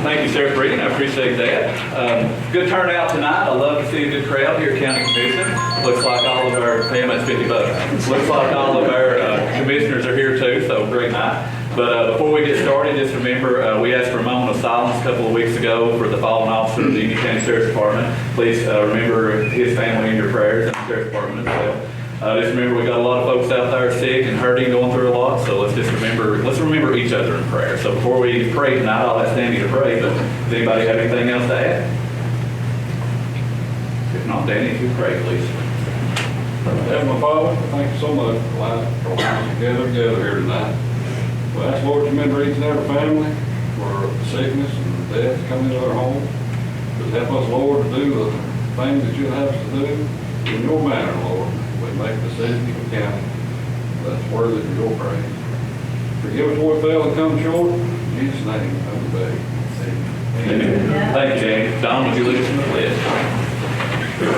Thank you, Sheriff Reed. I appreciate that. Good turnout tonight. I love to see a good crowd here at County Commission. Looks like all of our, damn, that's $50. Looks like all of our commissioners are here too, so great night. But before we get started, just remember, we asked for a moment of silence a couple of weeks ago for the fallen officer of the Union County Sheriff's Department. Please remember his family in your prayers and the Sheriff's Department as well. Just remember, we got a lot of folks out there sick and hurting, going through a lot, so let's remember each other in prayer. So before we pray tonight, I'll ask Danny to pray, but does anybody have anything else to add? If not, Danny, if you pray, please. Heavenly Father, thank you so much for allowing us together here tonight. We ask, Lord, to remember each and every family for sickness and death to come into their home. Just help us, Lord, to do the things that you have us to do in your manner, Lord. We make decisions for county that's worthy of your praise. Forgive us where we fail and come short. In Jesus' name, I obey. Amen. Thank you, Danny. Don, would you lead us in the pledge?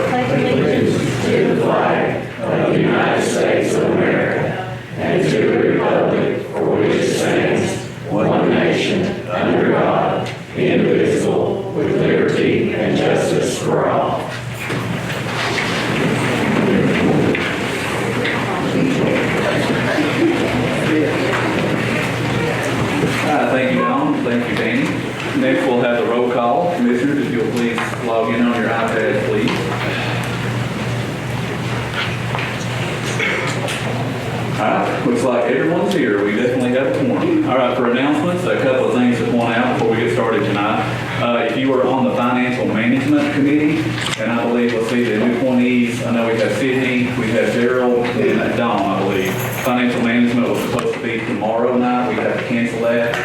Pledge allegiance to the flag of the United States of America and to the republic for which it stands, one nation, under God, indivisible, with liberty and justice for all. Thank you, Don. Thank you, Danny. Next, we'll have the roll call. Commissioners, if you'll please log in on your iPad, please. All right, looks like everyone's here. We definitely have a quorum. All right, for announcements, a couple of things to point out before we get started tonight. If you are on the Financial Management Committee, and I believe, let's see, the new appointees, I know we have Sydney, we have Gerald, and Dawn, I believe. Financial Management was supposed to be tomorrow night. We have to cancel that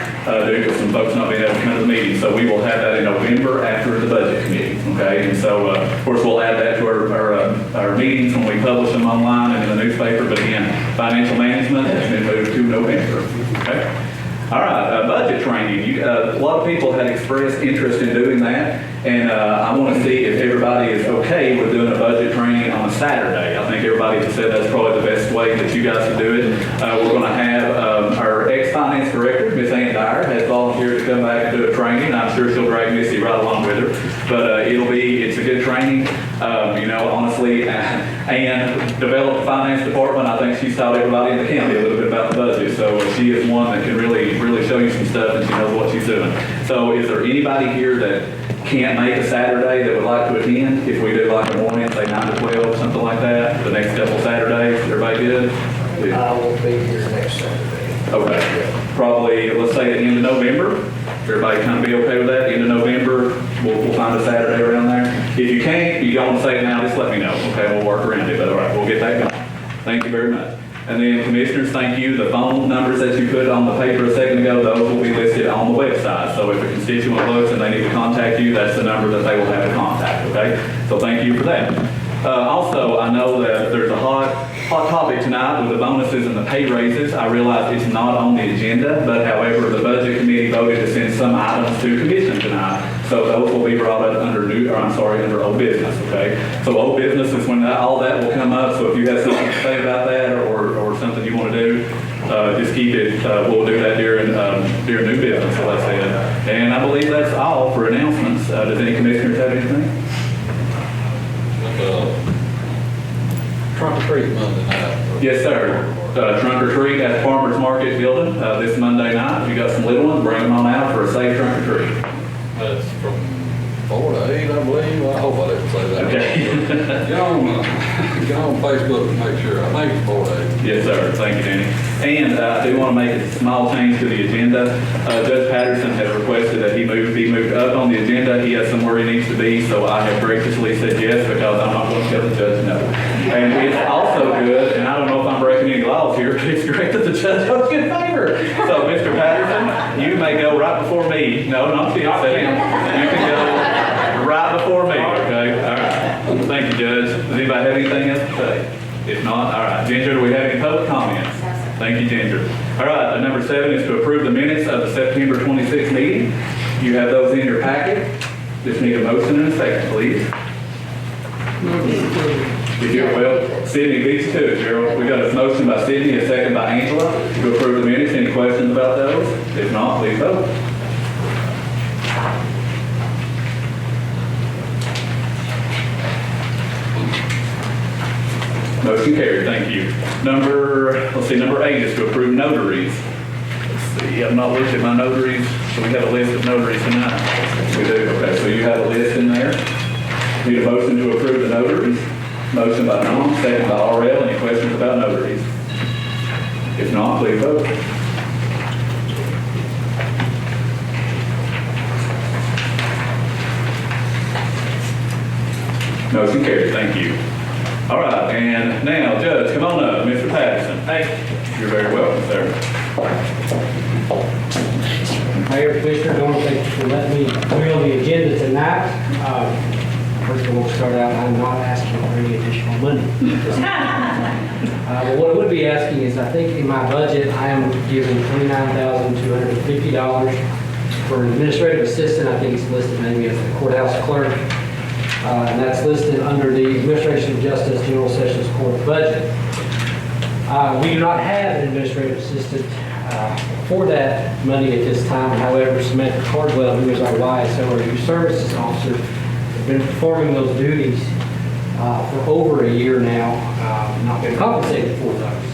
due to some folks not being able to come to the meeting. So we will have that in November after the Budget Committee, okay? And so, of course, we'll add that to our meetings when we publish them online and in the newspaper. But again, Financial Management has been moved to November, okay? All right, budget training. A lot of people had expressed interest in doing that, and I want to see if everybody is okay with doing a budget training on a Saturday. I think everybody has said that's probably the best way that you guys can do it. We're going to have our ex-finance director, Miss Ann Dyer, has volunteered to come back and do a training. I'm sure she'll drag Missy right along with her, but it's a good training. Honestly, Ann developed the finance department. I think she's taught everybody in the county a little bit about the budget, so she is one that can really show you some stuff, and she knows what she's doing. So is there anybody here that can't make a Saturday that would like to attend? If we do like a morning, say 9 to 12, something like that, the next couple Saturdays, everybody good? I will be here next Saturday. Okay. Probably, let's say at the end of November. Everybody kind of be okay with that? End of November, we'll find a Saturday around there. If you can't, you don't want to say it now, just let me know. Okay, we'll work around it. But all right, we'll get that going. Thank you very much. And then commissioners, thank you. The phone numbers that you put on the paper a second ago, those will be listed on the website. So if a constituent looks and they need to contact you, that's the number that they will have to contact, okay? So thank you for that. Also, I know that there's a hot topic tonight with the bonuses and the pay raises. I realize it's not on the agenda, but however, the Budget Committee voted to send some items to commission tonight. So those will be brought up under under old business, okay? So old business is when all that will come up. So if you have something to say about that or something you want to do, just keep it. We'll do that during new business, so that's it. And I believe that's all for announcements. Does any commissioners have anything? Trunk or treat Monday night. Yes, sir. Trunk or treat at the Farmers Market building this Monday night. If you got some little ones, bring them on out for a safe trunk or treat. That's from 4 to 8, I believe. Well, I hope I didn't say that. Okay. Get on Facebook and make sure. I think it's 4 to 8. Yes, sir. Thank you, Danny. And I do want to make a small change to the agenda. Judge Patterson has requested that he be moved up on the agenda. He has somewhere he needs to be, so I have graciously said yes because I'm not going to tell the judge no. And it's also good, and I don't know if I'm breaking any laws here, but it's great that the judge votes in favor. So, Mr. Patterson, you may go right before me. No, not you. Sit down. You can go right before me, okay? All right. Thank you, Judge. Does anybody have anything else to say? If not, all right. Ginger, do we have any public comments? Thank you, Ginger. All right, number 7 is to approve the minutes of the September 26th meeting. You have those in your packet. Just need a motion and a second, please. Well, Sydney beats to it, Gerald. We got a motion by Sydney, a second by Angela to approve the minutes. Any questions about those? If not, please vote. Motion carried, thank you. Number 8 is to approve notaries. Let's see, I've not looked at my notaries, so we have a list of notaries tonight. We do, okay, so you have a list in there. Need a motion to approve the notaries. Motion by Norm, second by RL. Any questions about notaries? If not, please vote. Motion carried, thank you. All right, and now, Judge, come on up, Mr. Patterson. Hey. You're very welcome, sir. Mayor, Commissioner, I want to thank you for letting me be on the agenda tonight. First of all, we'll start out, I'm not asking for any additional money. But what I would be asking is, I think in my budget, I am giving $29,250 for an administrative assistant. I think it's listed maybe as the courthouse clerk. And that's listed under the Administration of Justice General Sessions Court budget. We do not have an administrative assistant for that money at this time. However, Samantha Cardwell, who is our YSO, our Youth Services Officer, has been performing those duties for over a year now, not been compensated for those.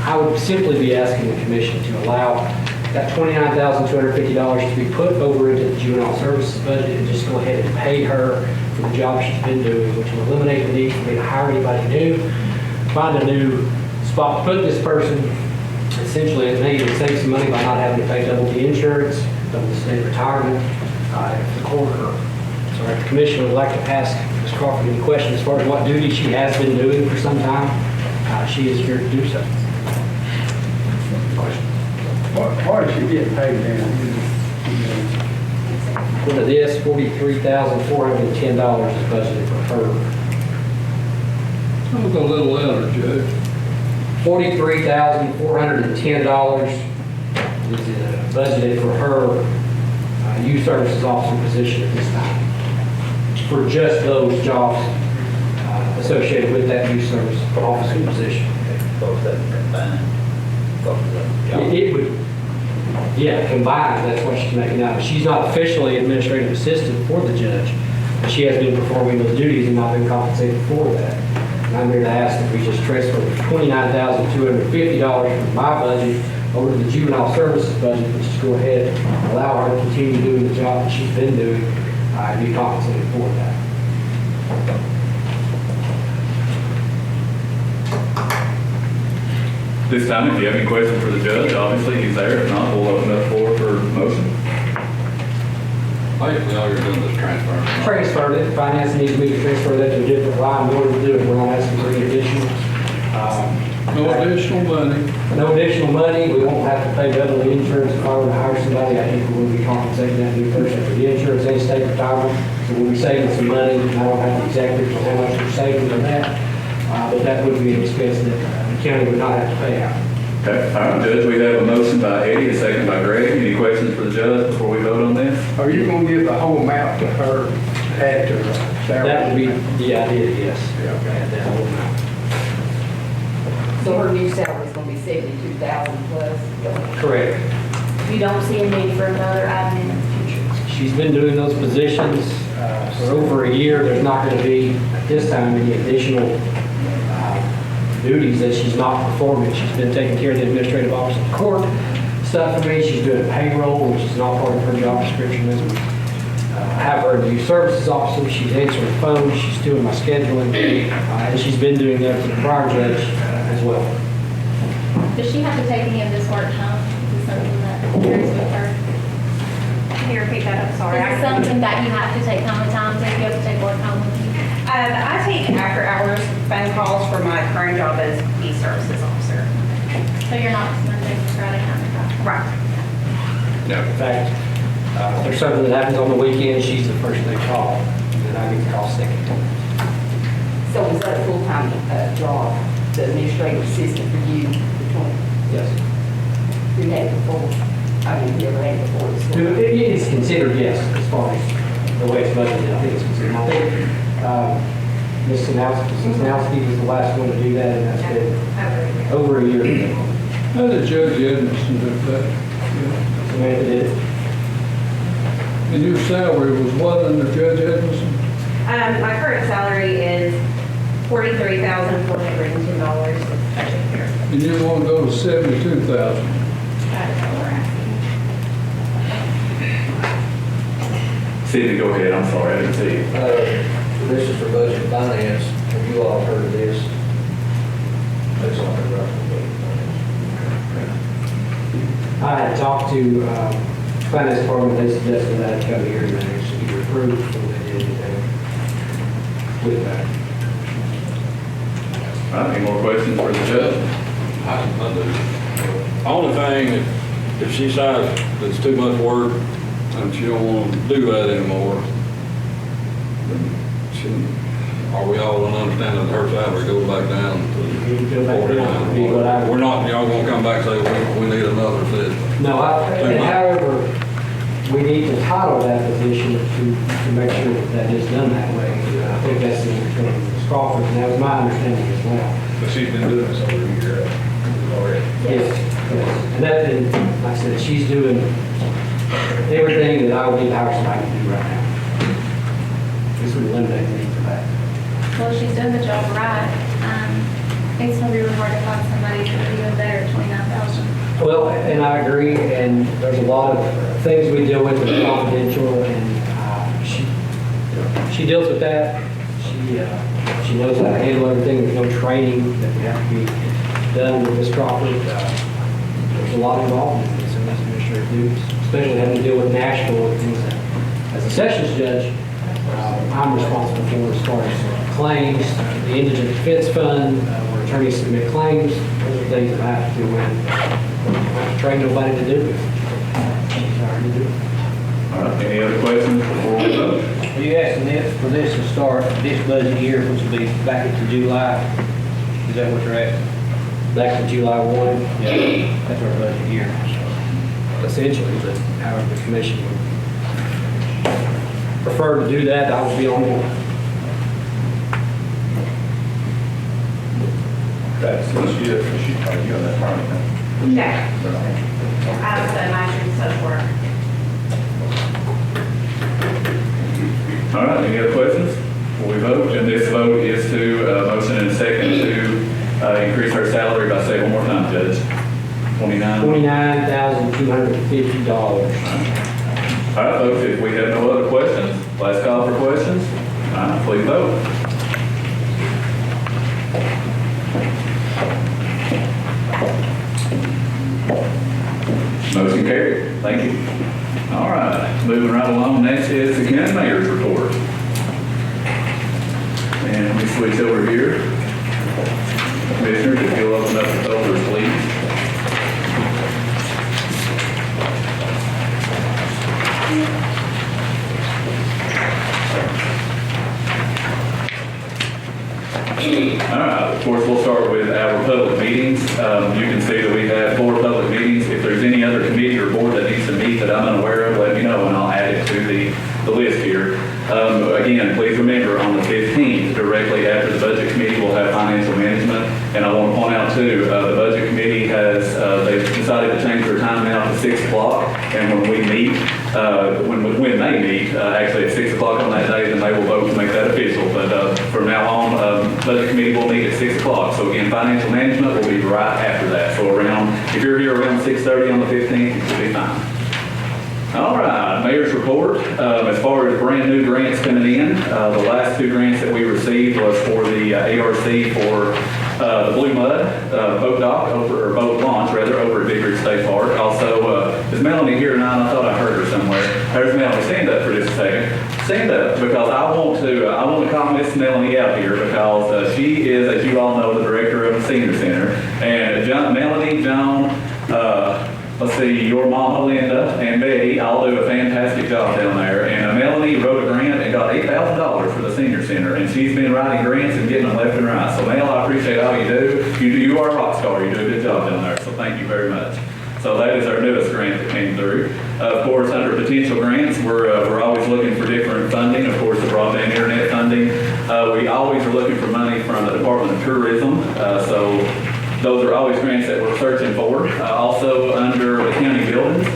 I would simply be asking the commission to allow that $29,250 to be put over into the juvenile services budget and just go ahead and pay her for the job she's been doing, which will eliminate the need for me to hire anybody new, find a new spot to put this person. Essentially, it may even save some money by not having to pay double the insurance, double the state retirement, if the court or so if the commission would like to ask Ms. Crawford any questions as far as what duty she has been doing for some time. She is here to do so. Question. What is she getting paid now? For this, $43,410 is budgeted for her. That was a little louder, Judge. $43,410 is budgeted for her youth services officer position at this time, for just those jobs associated with that youth service officer position. Both of them combined. Both of them. It would, yeah, combined, that's what she's making out. She's not officially administrative assistant for the judge, but she has been performing those duties and not been compensated for that. And I'm here to ask that we just transfer $29,250 from my budget over to the juvenile services budget, which is go ahead and allow her to continue doing the job that she's been doing and be compensated for that. This time, if you have any questions for the judge, obviously he's there. If not, we'll open up the floor for motion. Basically, all you're doing is transferring. Transfer it, finance needs me to transfer that to a different line in order to do it. We're not asking for any additional. No additional money. No additional money, we won't have to pay double the insurance if I were to hire somebody. I think we're going to be compensating that new person for the insurance and state retirement. So we'll be saving some money. I don't have the exact figure on how much we're saving on that, but that would be an expense that the county would not have to pay out. Okay, all right, Judge, we have a motion by Eddie, a second by Greg. Any questions for the judge before we vote on this? Are you gonna give the whole amount to her, add to her salary? That would be the idea, yes. Yeah, okay. Add that whole amount. So her new salary is going to be 72,000 plus. Correct. You don't see a need for another admin in the future? She's been doing those positions for over a year. There's not going to be, at this time, any additional duties that she's not performing. She's been taking care of the administrative office of the court stuff for me. She's doing payroll, which is not part of her job description. As we have her as a youth services officer, she's answering the phone, she's doing my scheduling, and she's been doing that for the prior judge as well. Does she have to take any of this work home? Is this something that carries with her? Can you repeat that? I'm sorry. Is it something that you have to take home at times, or you have to take work home with you? I take after-hours phone calls for my current job as youth services officer. So you're not Monday, Friday, 9 to 5? Right. In fact, if there's something that happens on the weekend, she's the person they call, and then I get the call second. So is that a full-time job, the administrative assistant for you, between, Yes. you had before? I mean, you never had before. It's considered, yes, as far as the way it's budgeted, I think it's considered. I think Ms. Sinowski was the last one to do that, and that's been over a year ago. How did Judge Edmondson do that? Samantha did it. And your salary was what under Judge Edmondson? My current salary is $43,410 is budget here. And you want to go to 72,000. That is what we're asking. Sidney, go ahead, I'm sorry, I didn't see you. This is for budget and finance. Have you all heard of this? That's all I've got for budget and finance. I had talked to finance department, they suggested that I'd come here and they should be approved before they did anything with that. All right, any more questions for the judge? Only thing, if she decides it's too much work and she don't want to do that anymore, then are we all in understanding that her salary goes back down to Go back down to be what I- 49? We're not, y'all gonna come back and say, we need another assistant. No, and however, we need to title that position to make sure that it's done that way. I think that's the understanding of Ms. Crawford, and that was my understanding as well. But she's been doing this over a year already. Yes, yes. And that, and like I said, she's doing everything that I would need to hire somebody to do right now. This would eliminate the need for that. Well, she's done the job right. It's gonna be really hard to find somebody to do even better at 29,000. Well, and I agree, and there's a lot of things we deal with that are confidential, and she deals with that. She knows how to handle everything. There's no training that would have to be done with Ms. Crawford. There's a lot involved in this, and that's administrative duties, especially having to deal with Nashville and things that, as a sessions judge, I'm responsible for as far as claims, the indigent defense fund, where attorneys submit claims. Those are things that I have to do with. I don't have to train nobody to do it. She's already doing it. All right, any other questions before we vote? Are you asking this, for this to start this budget year, which will be back into July? Is that what you're asking? Back to July 1, Yeah. That's our budget year. essentially, but however the commission would prefer to do that, I would be on board. That's, are you on that department now? No, I was a master in social work. All right, any other questions before we vote? And this vote is to, motion and second to increase her salary by, say one more time, Judge. 29? $29,250. All right, folks, if we have no other questions, last call for questions. All right, please vote. Motion carried. Thank you. All right, moving right along. Next is the county mayor's report. And let me switch over here. Commissioners, if you'll open up the folders, please. All right, of course, we'll start with our public meetings. You can see that we have 4 public meetings. If there's any other committee or board that needs to meet that I'm unaware of, let me know and I'll add it to the list here. Again, please remember on the 15th, directly after the budget committee, we'll have financial management. And I want to point out too, the budget committee has, they've decided to change their time now to 6 o'clock. And when we meet, when they meet, actually at 6 o'clock on that day, then they will vote to make that official. But from now on, budget committee will meet at 6 o'clock. So again, financial management will be right after that. So around, if you're here around 6:30 on the 15th, you should be fine. All right, mayor's report. As far as brand new grants coming in, the last 2 grants that we received was for the ARC for the Blue Mud boat dock over, or boat launch rather, over at Big Ridge State Park. Also, is Melanie here tonight? I thought I heard her somewhere. There's Melanie. Stand up for just a second. Stand up because I want to call Miss Melanie out here because she is, as you all know, the director of the senior center. And Melanie, Joan, let's see, your mama Linda and Betty all do a fantastic job down there. And Melanie wrote a grant and got $8,000 for the senior center. And she's been writing grants and getting them left and right. So Mel, I appreciate all you do. You are a rock star. You do a good job down there. So thank you very much. So that is our newest grant that came through. Of course, under potential grants, we're always looking for different funding. Of course, the broadband internet funding. We always are looking for money from the Department of Tourism. Those are always grants that we're searching for. Also, under the county buildings,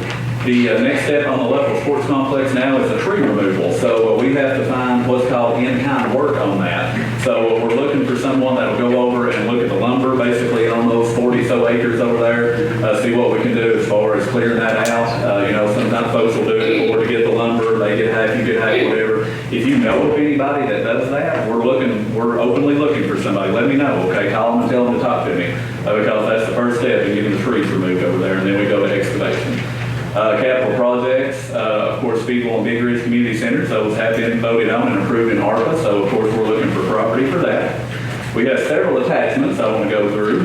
The next step on the Leffel Sports Complex now is a tree removal. So we have to find what's called in-kind work on that. So we're looking for someone that'll go over and look at the lumber, basically on those 40-so acres over there, see what we can do as far as clearing that out. You know, sometimes folks will do it or to get the lumber, they get half, you get half, whatever. If you know of anybody that does that, we're openly looking for somebody. Let me know, okay? Call them and tell them to talk to me, because that's the first step in getting the trees removed over there, and then we go to excavation. Capital projects, of course, Speedwell and Big Ridge Community Centers, those have been voted on and approved in ARPA, so of course we're looking for property for that. We have several attachments I want to go through.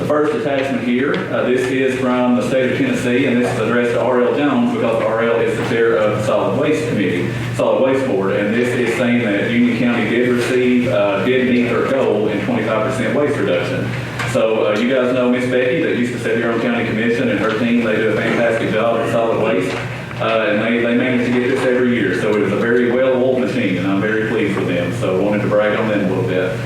The first attachment here, this is from the state of Tennessee, and this is addressed to R.L. Jones because R.L. is the chair of the Solid Waste Committee, Solid Waste Board, and this is saying that Union County did meet their goal in 25% waste reduction. So you guys know Miss Becky that used to sit here on county commission, and her team, they do a fantastic job at solid waste, and they manage to get this every year. So it is a very well-oiled machine, and I'm very pleased with them. So I wanted to brag on them a little bit.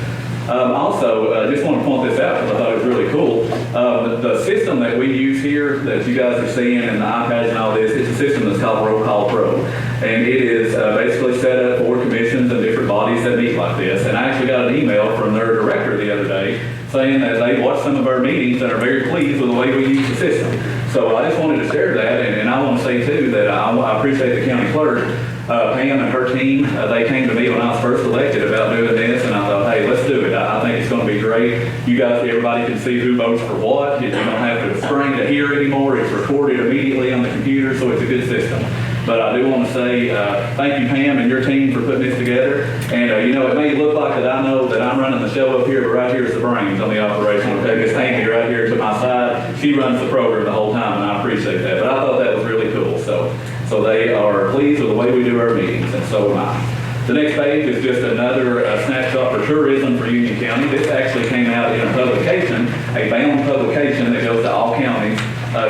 Also, just want to point this out because I thought it was really cool. The system that we use here that you guys are seeing and the iPads and all this, it's a system that's called Roll Call Pro. And it is basically set up for commissions and different bodies that meet like this. And I actually got an email from their director the other day saying that they watched some of our meetings and are very pleased with the way we use the system. So I just wanted to share that, and I want to say too that I appreciate the county clerk, Pam and her team. They came to me when I was first elected about doing this, and I thought, hey, let's do it. I think it's going to be great. You guys, everybody can see who votes for what. You don't have to screen to hear anymore. It's recorded immediately on the computer, so it's a good system. But I do want to say thank you, Pam, and your team for putting this together. And, you know, it may look like that I know that I'm running the show up here, but right here is the brains on the operation. Okay, Miss Amy right here to my side, she runs the program the whole time, and I appreciate that. But I thought that was really cool. So they are pleased with the way we do our meetings, and so am I. The next page is just another snapshot for tourism for Union County. This actually came out in a publication, a bound publication that goes to all counties,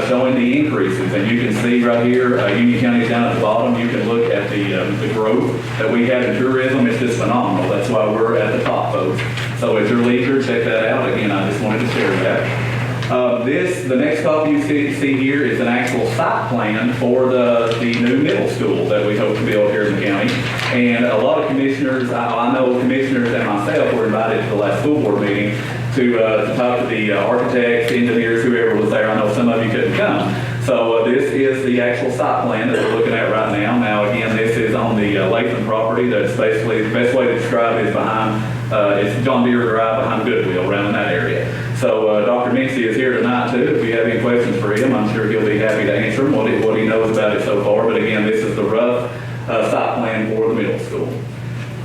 showing the increases. And you can see right here, Union County down at the bottom. You can look at the growth that we have in tourism. It's just phenomenal. That's why we're at the top, folks. So at your leisure, check that out. Again, I just wanted to share that. The next copy you see here is an actual site plan for the new middle school that we hope to build here in the county. And a lot of commissioners, I know commissioners and myself were invited to the last school board meeting to talk to the architects, engineers, whoever was there. I know some of you couldn't come. So this is the actual site plan that we're looking at right now. Now again, this is on the Latham property. That's basically, the best way to describe it is behind, it's John Deere Drive behind Goodwill, around in that area. So Dr. Mincy is here tonight too. If you have any questions for him, I'm sure he'll be happy to answer them, what he knows about it so far. But again, this is the rough site plan for the middle school.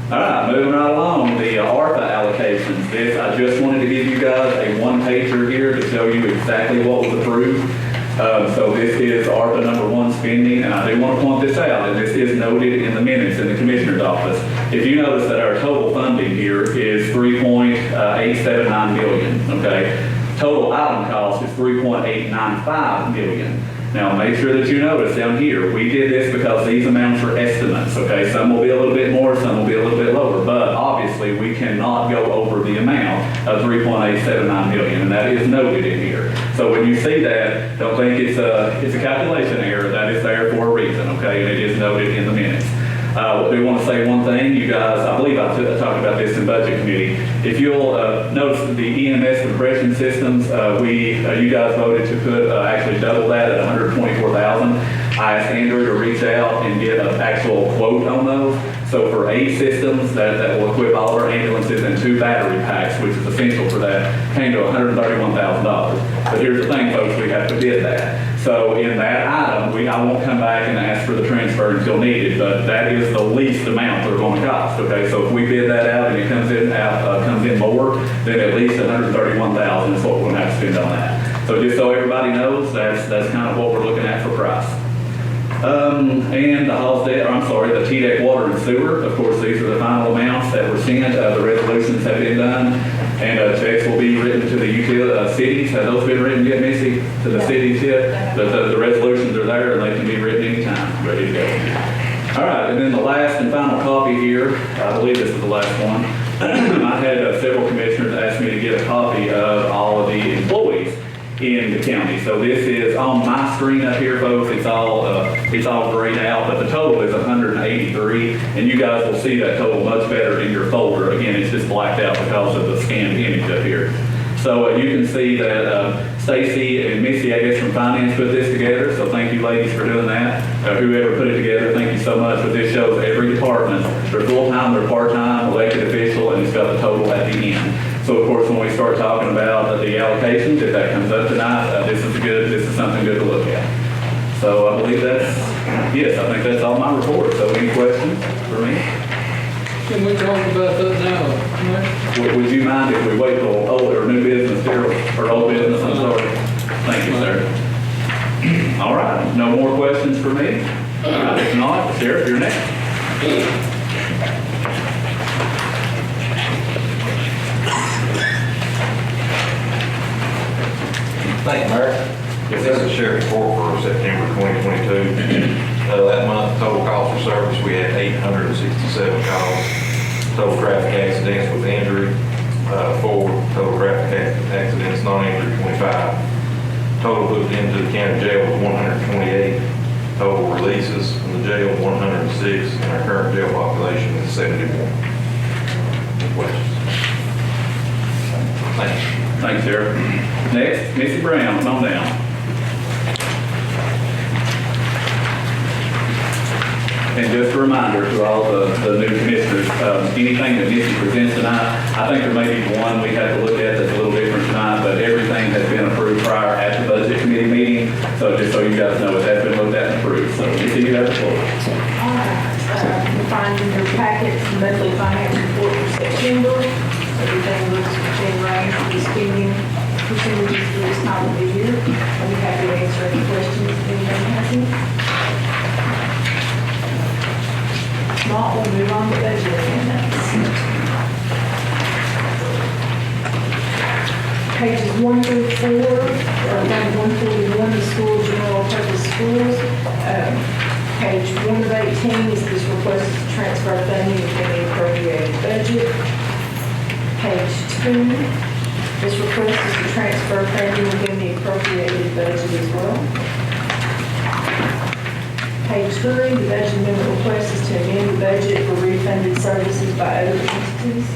All right, moving right along, the ARPA allocations. I just wanted to give you guys a one-pager here to show you exactly what was approved. So this is ARPA number 1 spending, and I do want to point this out, and this is noted in the minutes in the Commissioner's office. If you notice that our total funding here is $3.879 million, okay? Total item cost is $3.895 million. Now make sure that you notice down here, we did this because these amounts are estimates, okay? Some will be a little bit more, some will be a little bit lower, but obviously we cannot go over the amount of $3.879 million, and that is noted in here. So when you see that, don't think it's a calculation error. That is there for a reason, okay? And it is noted in the minutes. I do want to say one thing, you guys, I believe I talked about this in Budget Committee. If you'll notice the EMS compression systems, you guys voted to put actually double that at $124,000. I asked Andrew to reach out and get an actual quote on those. So for 8 systems that will equip all of our ambulances and 2 battery packs, which is essential for that, came to $131,000. But here's the thing, folks, we have to bid that. So in that item, I won't come back and ask for the transfer until needed, but that is the least amount they're going to cost. Okay, so if we bid that out and it comes in more, then at least $131,000 is what we're going to have to spend on that. So just so everybody knows, that's kind of what we're looking at for price. And the the TDEC water and sewer. Of course, these are the final amounts that were sent. The resolutions have been done, and checks will be written to the cities. Have those been written yet, Missy? To the cities yet? The resolutions are there, and they can be written anytime, ready to go. All right, and then the last and final copy here, I believe this is the last one. I had several commissioners ask me to get a copy of all of the employees in the county. So this is on my screen up here, folks. It's all grayed out, but the total is 183, and you guys will see that total much better in your folder. Again, it's just blacked out because of the scanned image up here. So you can see that Stacy and Missy, I guess, from finance put this together. So thank you, ladies, for doing that. Whoever put it together, thank you so much. But this shows every department, they're full-time, they're part-time, elected official, and it's got the total at the end. So of course, when we start talking about the allocations, if that comes up tonight, this is something good to look at. So I believe yes, I think that's all my report. So any questions for me? Can we talk about that now? Would you mind if we wait till old or new business here, or old business, I'm sorry? Thank you, sir. All right, no more questions for me? If not, Sheriff, you're next. Thank you, Mayor. This is the sheriff's report for September 2022. That month, total calls for service, we had 867 calls. Total traffic accidents with injury, 4. Total traffic accidents non-injury, 25. Total booked into the county jail was 128. Total releases from the jail, 106. And our current jail population is 71. Any questions? Thanks. Thanks, Sheriff. Next, Missy Brown, come on down. And just a reminder to all the new commissioners, anything that Missy presents tonight, I think there may be one we have to look at that's a little different tonight, but everything has been approved prior at the budget committee meeting. So just so you guys know, it has been looked at and approved. So Missy, you have the floor. All right, you find in your packets the monthly finance report for September. Everything looks within range of the spending percentages for this time of the year. I'll be happy to answer any questions if anyone has any. If not, we'll move on to budget amendments. Pages 1 through 4, or line 141, the school general purpose schools. Page 1 of 18 is this request to transfer funding within the appropriated budget. Page 2, this request is to transfer funding within the appropriated budget as well. Page 3, the budget amendment request is to amend the budget for refunded services by other entities.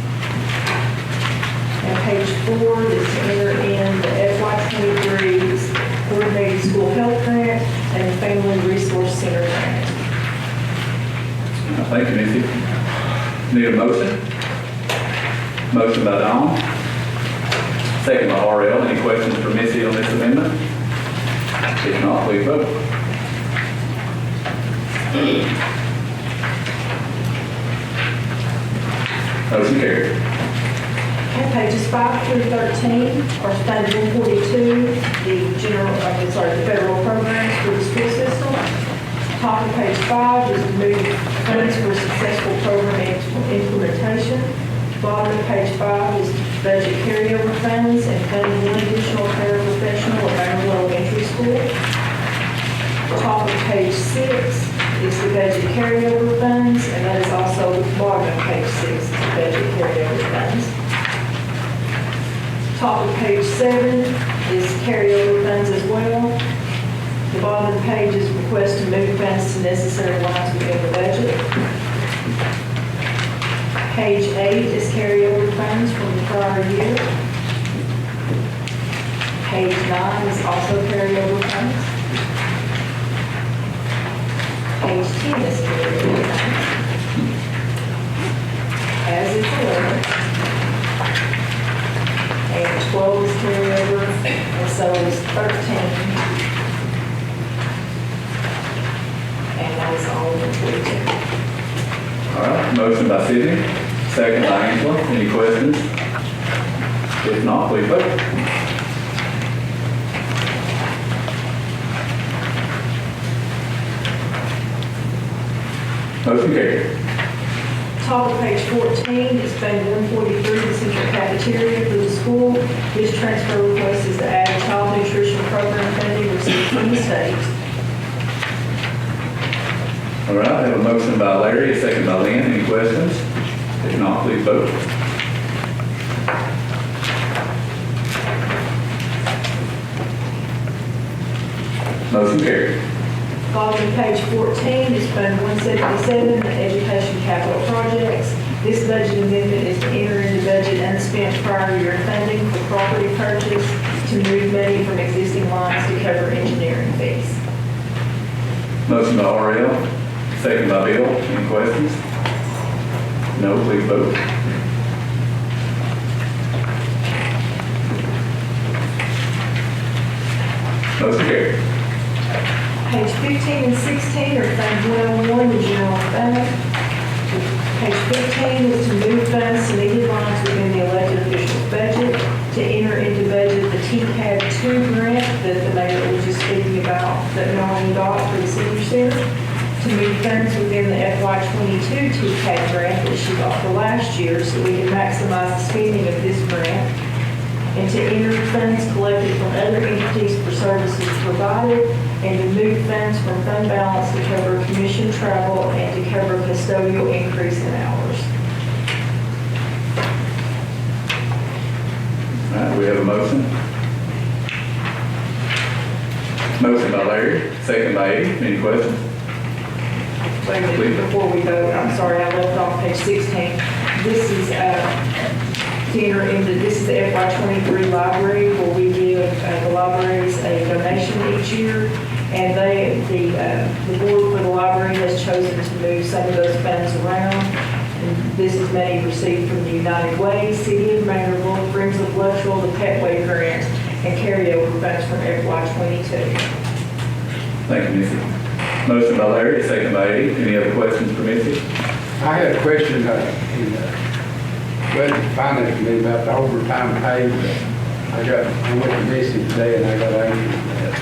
And page 4 is to enter in the FY23 Coordinated School Health Grant and the Family Resource Center grant. Thank you, Missy. Need a motion? Motion by Dawn. Second by RL. Any questions for Missy on this amendment? If not, please vote. Motion carried. Okay, pages 5 through 13 are Fund 142, the federal programs for the school system. Top of page 5 is move funds for successful program implementation. Bottom of page 5 is budget carryover funds and funding one additional paraprofessional at Maryland Elementary School. Top of page 6 is the budget carryover funds, and that is also bottom of page 6 is the budget carryover funds. Top of page 7 is carryover funds as well. The bottom of the page is request to move funds to necessary lines within the budget. Page 8 is carryover funds from the prior year. Page 9 is also carryover funds. Page 10 is carryover funds. As is 11. And 12 is carryover, and so is 13. And that is all of the 42. All right, motion by Sydney, second by Angela. Any questions? If not, please vote. Motion carried. Top of page 14 is Fund 143, the central cafeteria for the school. This transfer request is to add child nutrition program funding received from the state. All right, I have a motion by Larry, a second by Lynn. Any questions? If not, please vote. Motion carried. Following page 14 is Fund 177, the Education Capital Projects. This budget amendment is to enter into budget unspent prior year funding for property purchase to move money from existing lines to cover engineering fees. Motion by RL, second by Bill. Any questions? No, please vote. Motion carried. Page 15 and 16 are Fund 101, the general fund. Page 15 is to move funds to needed lines within the elected officials' budget to enter into budget the TCAD 2 grant that the mayor was just speaking about, that Norman got for the senior center, to move funds within the FY22 TCAD grant that she got for last year so we can maximize the spending of this grant, and to enter funds collected from other entities for services provided, and to move funds from fund balance to cover commission travel and to cover custodial increase in hours. All right, we have a motion. Motion by Larry, second by Eddie. Any questions? Wait a minute, before we vote, I'm sorry, I left off page 16. This is, this is the FY23 library where we give the libraries a donation each year. And the board for the library has chosen to move some of those funds around. And this is money received from the United Way, City of Manorville, Friends of Luttrell, the Petway Grant, and carryover funds from FY22. Thank you, Missy. Motion by Larry, second by Eddie. Any other questions for Missy? I had a question in the budget finance committee about the overtime pay. I went to Missy today and I got answers to that.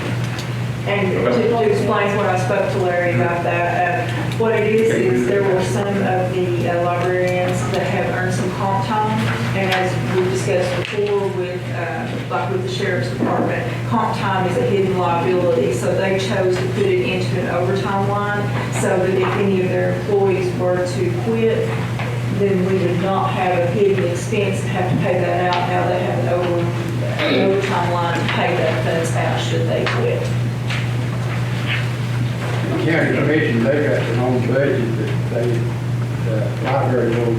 And to explain what I spoke to Larry about that, what it is there were some of the librarians that have earned some comp time, and as we discussed before with, like with the sheriff's department, comp time is a hidden liability, so they chose to put it into an overtime line, so that if any of their employees were to quit, then we would not have a hidden expense and have to pay that out. Now they have an overtime line to pay that funds out should they quit. The county commission, they got their own budget that they, library will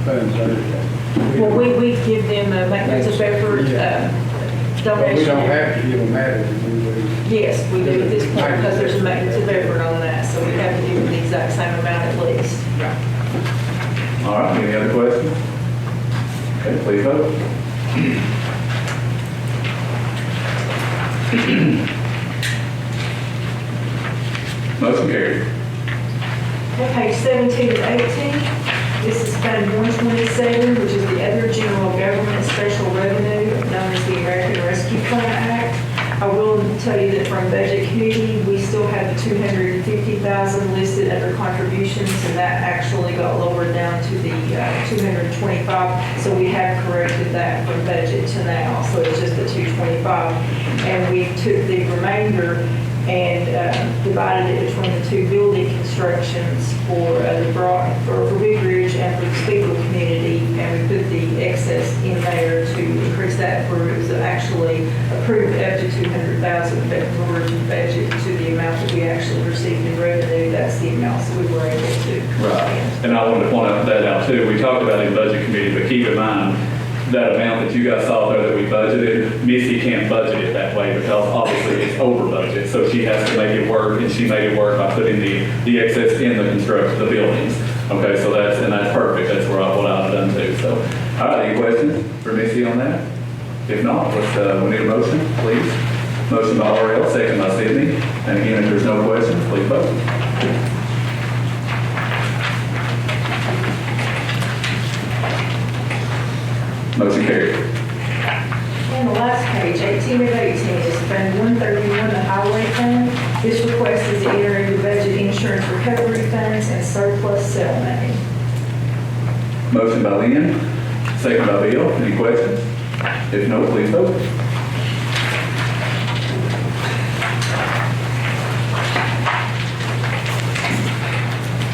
funds theirs. Well, we give them a maintenance of effort But donation. we don't have to give them that if we do. Yes, we do at this point because there's a maintenance of effort on that, so we have to give them the exact same amount at least. All right, any other questions? Okay, please vote. Motion carried. Okay, page 17 and 18, this is Fund 127, which is the other general government special revenue known as the American Rescue Plan Act. I will tell you that from Budget Committee, we still have the $250,000 listed under contributions, and that actually got lowered down to the $225. So we have corrected that from budget to now, so it's just the $225. And we took the remainder and divided it between the two building constructions for Big Ridge and for the Speedwell community, and we put the excess in there to increase that for, it was actually approved up to $200,000, but in order to budget to the amount that we actually received in revenue, that's the amount that we were able to. Right. And I wanted to point that out too. We talked about it in Budget Committee, but keep in mind, that amount that you guys saw there that we budgeted, Missy can't budget it that way because obviously it's over budget. So she has to make it work, and she made it work by putting the excess in the construction, the buildings. Okay, so that's perfect. That's what I've done too. So, all right, any questions for Missy on that? If not, we need a motion, please. Motion by RL, second by Sydney. And again, if there's no questions, please vote. Motion carried. And the last page, 18 of 18, is Fund 131, the Highway Fund. This request is to enter into budget insurance recovery funds and surplus sale money. Motion by Lynn, second by Bill. Any questions? If no, please vote.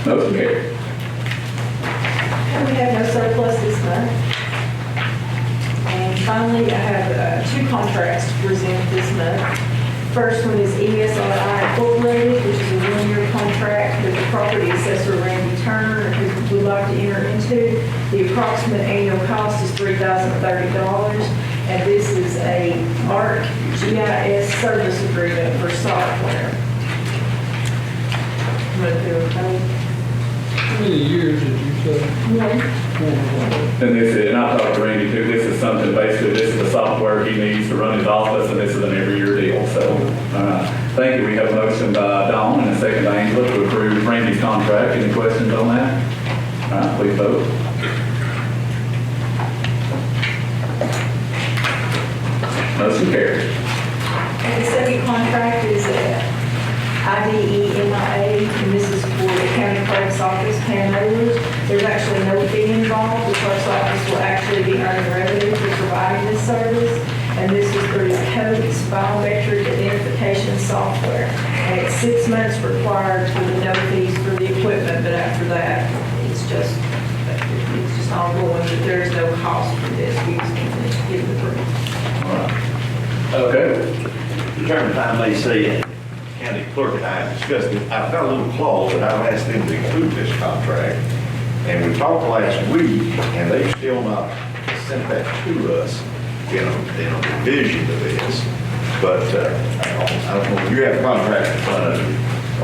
Motion carried. And we have no surplus this month. And finally, I have two contracts to present this month. First one is ESRI Incorporated, which is a one-year contract with the property assessor Randy Turner, who would like to enter into. The approximate annual cost is $3,030, and this is a ARC GIS service agreement for software. Run through everything. How many years did you say? One. And this is, and I talked to Randy too, this is something, basically, this is the software he needs to run his office, and this is an every year deal, so, thank you. We have a motion by Dawn and a second by Angela to approve Randy's contract. Any questions on that? All right, please vote. Motion carries. And the second contract is IDEMIA, and this is for the county clerk's office paying mailers. There's actually no fee involved. The clerk's office will actually be earning revenue for providing this service. And this is through CODES biometric identification software. And it's 6 months required for the no fees for the equipment, but after that, it's just ongoing, but there is no cost for this. We just need to give the proof. All right. Okay. Chairman, if I may say, County Clerk and I have discussed it. I've got a little clause that I've asked them to include this contract. And we talked last week, and they've still not sent that to us in a revision of this. But I don't know, you have a contract in front of you.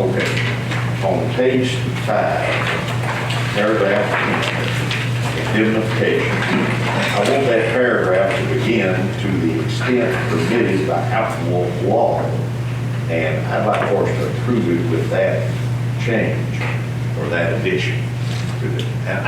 Okay. On page 5, paragraph 10, indemnification. I want that paragraph to begin to the extent permitted by applicable law. And I'd like for us to approve it with that change or that addition. And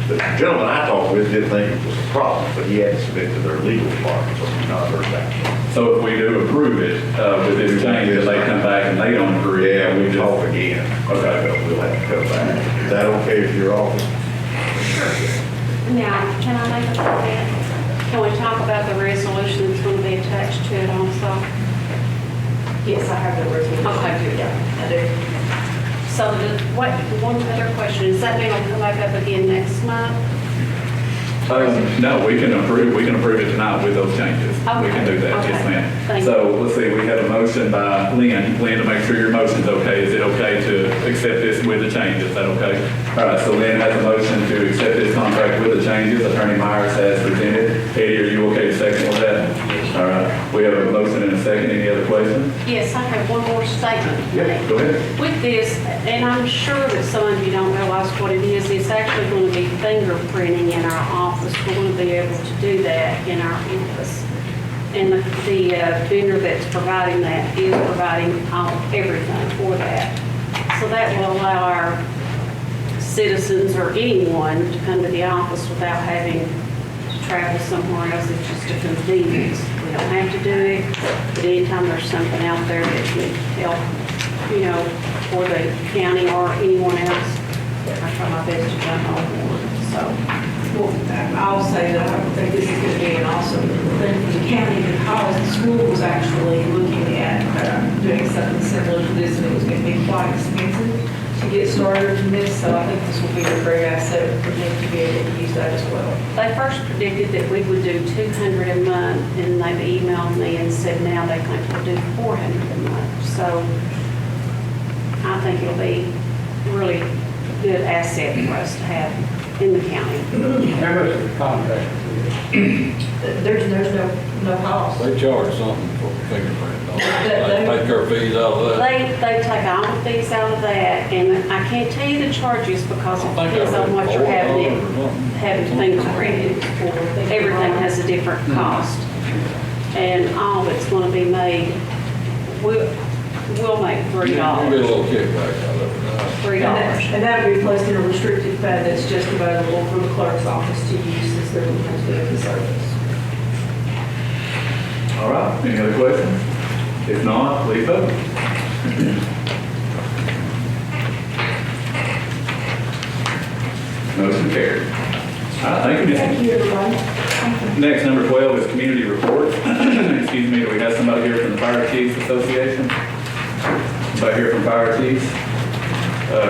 the gentleman I talked with didn't think it was a problem, but he had to submit to their legal department, so we've not heard back. So if we do approve it with this change, if they come back and they don't agree, Yeah, we we just. talk again. Okay. But we'll have to come back. Is that okay with your office? Now, can I make a comment? Can we talk about the resolution that's going to be attached to it also? Yes, I have the resolution. Okay, good. Yeah, I do. So one other question, is that going to come back up again next month? No, we can approve it tonight with those changes. We can do that, yes, Okay. ma'am. Thank So, let's see, we have a motion by Lynn. Lynn, to make sure your motion's okay, is it okay to accept this with the changes? Is that okay? All right, so Lynn has a motion to accept this contract with the changes. Attorney Myers has presented. Eddie, are you okay to second with that? Yes. All right, we have a motion and a second. Any other questions? Yes, I have one more statement. Yeah, go ahead. With this, and I'm sure that some of you don't realize what it is, it's actually going to be fingerprinting in our office. We're going to be able to do that in our office. And the vendor that's providing that is providing everything for that. So that will allow our citizens or anyone to come to the office without having to travel somewhere else. It's just a convenience. We don't have to do it, but anytime there's something out there that would help, for the county or anyone else, I try my best to jump on board. So. Well, I'll say that I think this is going to be an awesome thing for the county because the school was actually looking at doing something similar to this, and it was going to be quite expensive to get started from this, so I think this will be a great asset for them to be able to use that as well. They first predicted that we would do 200 a month, and they've emailed me and said now they think we'll do 400 a month. So I think it'll be a really good asset for us to have in the county. How much is the contract? There's no cost. They charge something for fingerprint, don't They- they? Take their fees out of that. They take all the fees out of that, and I can't tell you the charges because it I think depends on what you're having $4 or something. fingerprinted for. Everything has a different cost. And all that's going to be made, we'll make $3. You get a little kickback out of it. $3. And that will be placed in a restricted fund that's just available for the clerk's office to use as they're looking to do the service. All right, any other questions? If not, please vote. Motion carried. All right, thank you, Ms. Thank you, everybody. Next, number 12 is community reports. Excuse me, do we have somebody here from the Fire Chiefs Association? Somebody here from Fire Chiefs?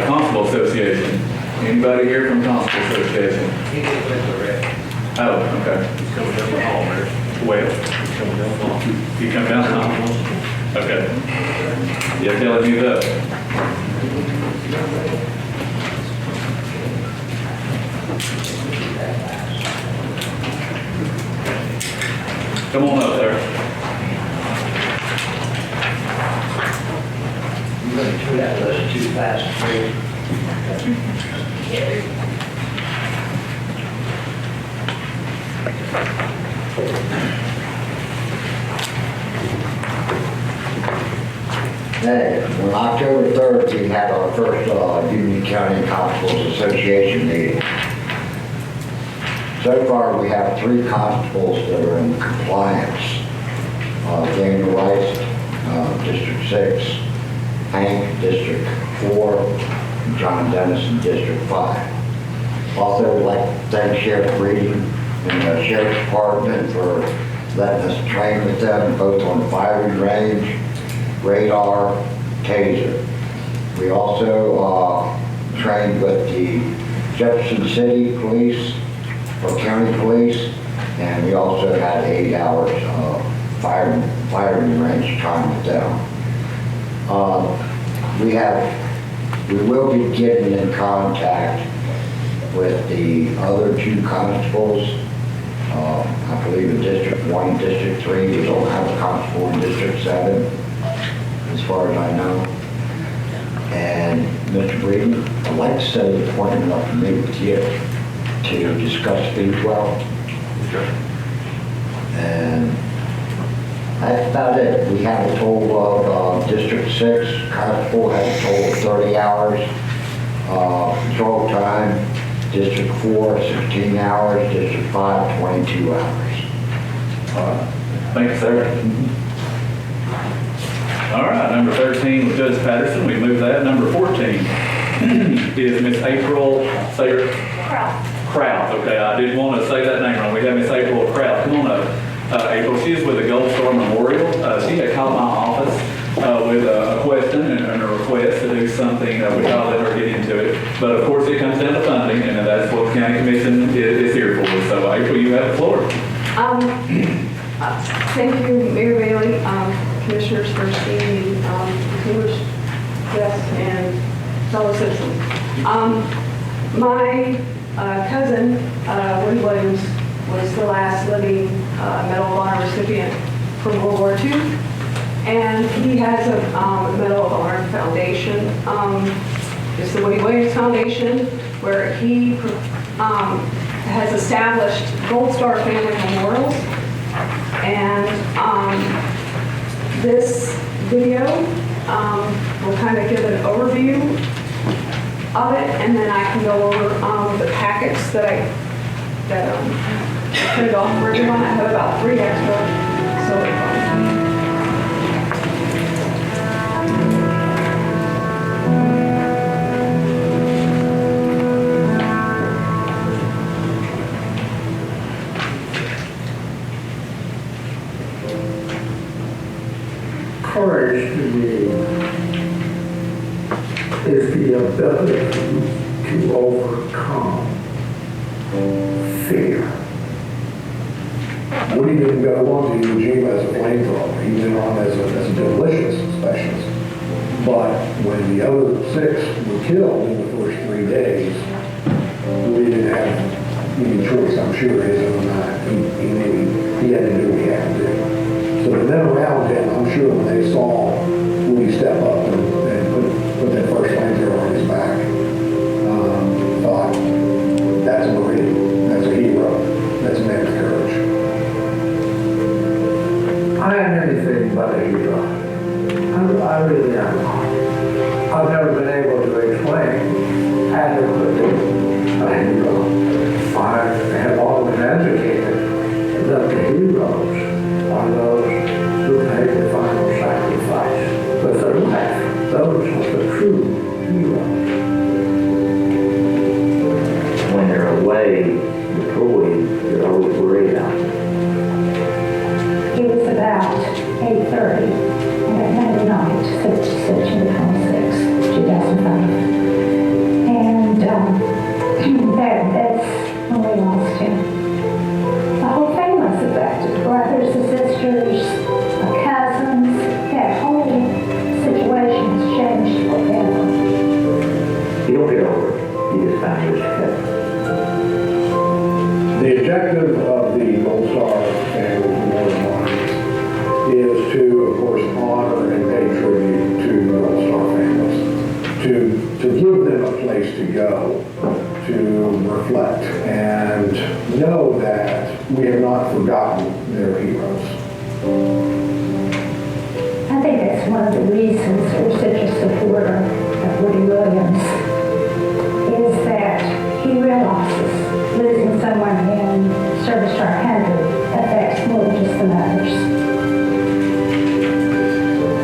Constable Association? Anybody here from Constable Association? He did with the rest. Oh, okay. He's coming down the hall there. Well, He's coming down the hall. you come down now. Okay. Yeah, Kelly, mute up. Come on up there. You're going to do that list too fast, please. Hey, on October 3rd, we had our first Union County Constables Association meeting. So far, we have 3 constables that are in compliance. Daniel Rice, District 6, Hank, District 4, and John Dennis in District 5. Also, I'd like to thank Sheriff Reed and the Sheriff's Department for letting us train with them, both on firing range, radar, taser. We also trained with the Jefferson City Police or County Police, and we also had 8 hours of firing range time with them. We will be getting in contact with the other 2 constables. I believe in District 1 and District 3, we don't have a constable in District 7, as far as I know. And Mr. Breeden, I'd like to set an appointment up to meet with you to discuss Speedwell. And that's about it. We have a total of District 6, constable has a total of 30 hours. Patrol time, District 4, 16 hours, District 5, 22 hours. Thank you, sir. All right, number 13 was Judge Patterson. We moved that. Number 14 is Miss April Sayer. Kraut. Okay, I didn't want to say that name wrong. We have Miss April Kraut. Come on up. April, she is with the Gold Star Memorial. She had called my office with a question and a request to do something. We thought let her get into it. But of course, it comes down to funding, and that's what the County Commission is here for. So April, you have the floor. Thank you, Mayor Bailey, Commissioners, for seeing distinguished guests and fellow citizens. My cousin, Woody Williams, was the last living Medal of Honor recipient from World War II, and he has a Medal of Honor foundation. It's the Woody Williams Foundation, where he has established Gold Star Family Memorials. And this video will kind of give an overview of it, and then I can go over the packets that I printed off for everyone. I have about 3 extra, so courage to me is the ability to overcome fear. Woody didn't go on to Eugene as a flamethrower. He went on as a demolition specialist. But when the other 6 were killed in the first 3 days, Woody didn't have any choice, I'm sure, his own mind. He had to do what he had to do. So the men around him, I'm sure when they saw Woody step up and put that first flamethrower on his back, thought, that's a Marine, that's a hero, that's a man of courage. I am anything but a hero. I really am. I've never been able to explain adequately a hero. I have always advocated that the heroes are those who make the final sacrifice with their life. Those are the true heroes. When they're away, deployed, you're always worried about them. It was about 8:30 at night, September 26, 2005. And that's when we lost him. The whole family was affected. Brothers and sisters, cousins, that whole tribute to Gold Star families, to give them a place to go, to reflect, and know that we have not forgotten their heroes. I think that's one of the reasons we're such a supporter of Woody Williams, is that he realizes losing someone in Service Star 100 affects more than just the mothers.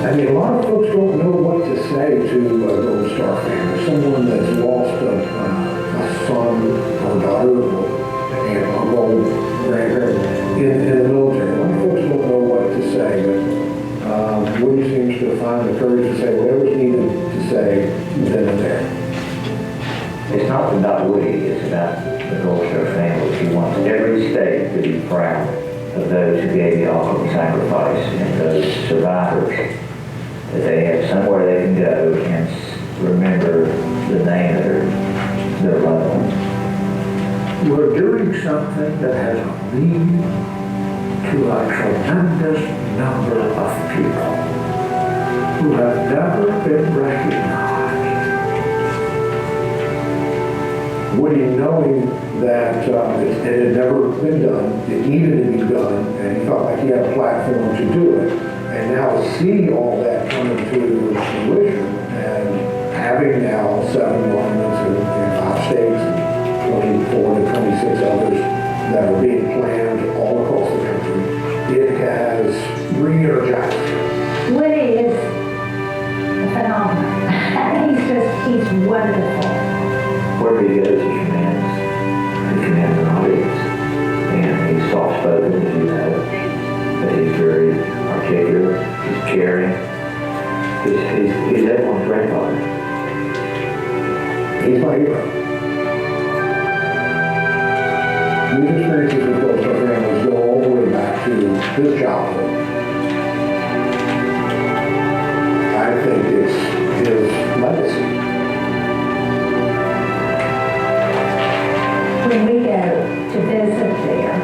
I mean, a lot of folks don't know what to say to a Gold Star family, someone that's lost a son or daughter or aunt, uncle, grandparent in the military. A lot of folks don't know what to say, but Woody seems to find the courage to say whatever's needed to say then and there. It's not about Woody, it's about the Gold Star family. He wants every state to be proud of those who gave the ultimate sacrifice and those survivors, that they have somewhere they can go and remember the name of their loved ones. We're doing something that has a meaning to a tremendous number of people who have never been recognized. Woody, knowing that it had never been done, it needed to be done, and he felt like he had a platform to do it, and now to see all that come into fruition, and having now 7 monuments in 5 states, and 24 to 26 others that are being planned all across the country, it has re-energized. Woody is a phenomenon. He's wonderful. Wherever he goes, he commands an audience. And he's soft-spoken, as you know, but he's very articulate, he's caring. He's everyone's grandfather. He's my hero. These experiences with Gold Star families go all the way back to his childhood. I think it's his legacy. When we go to visit there,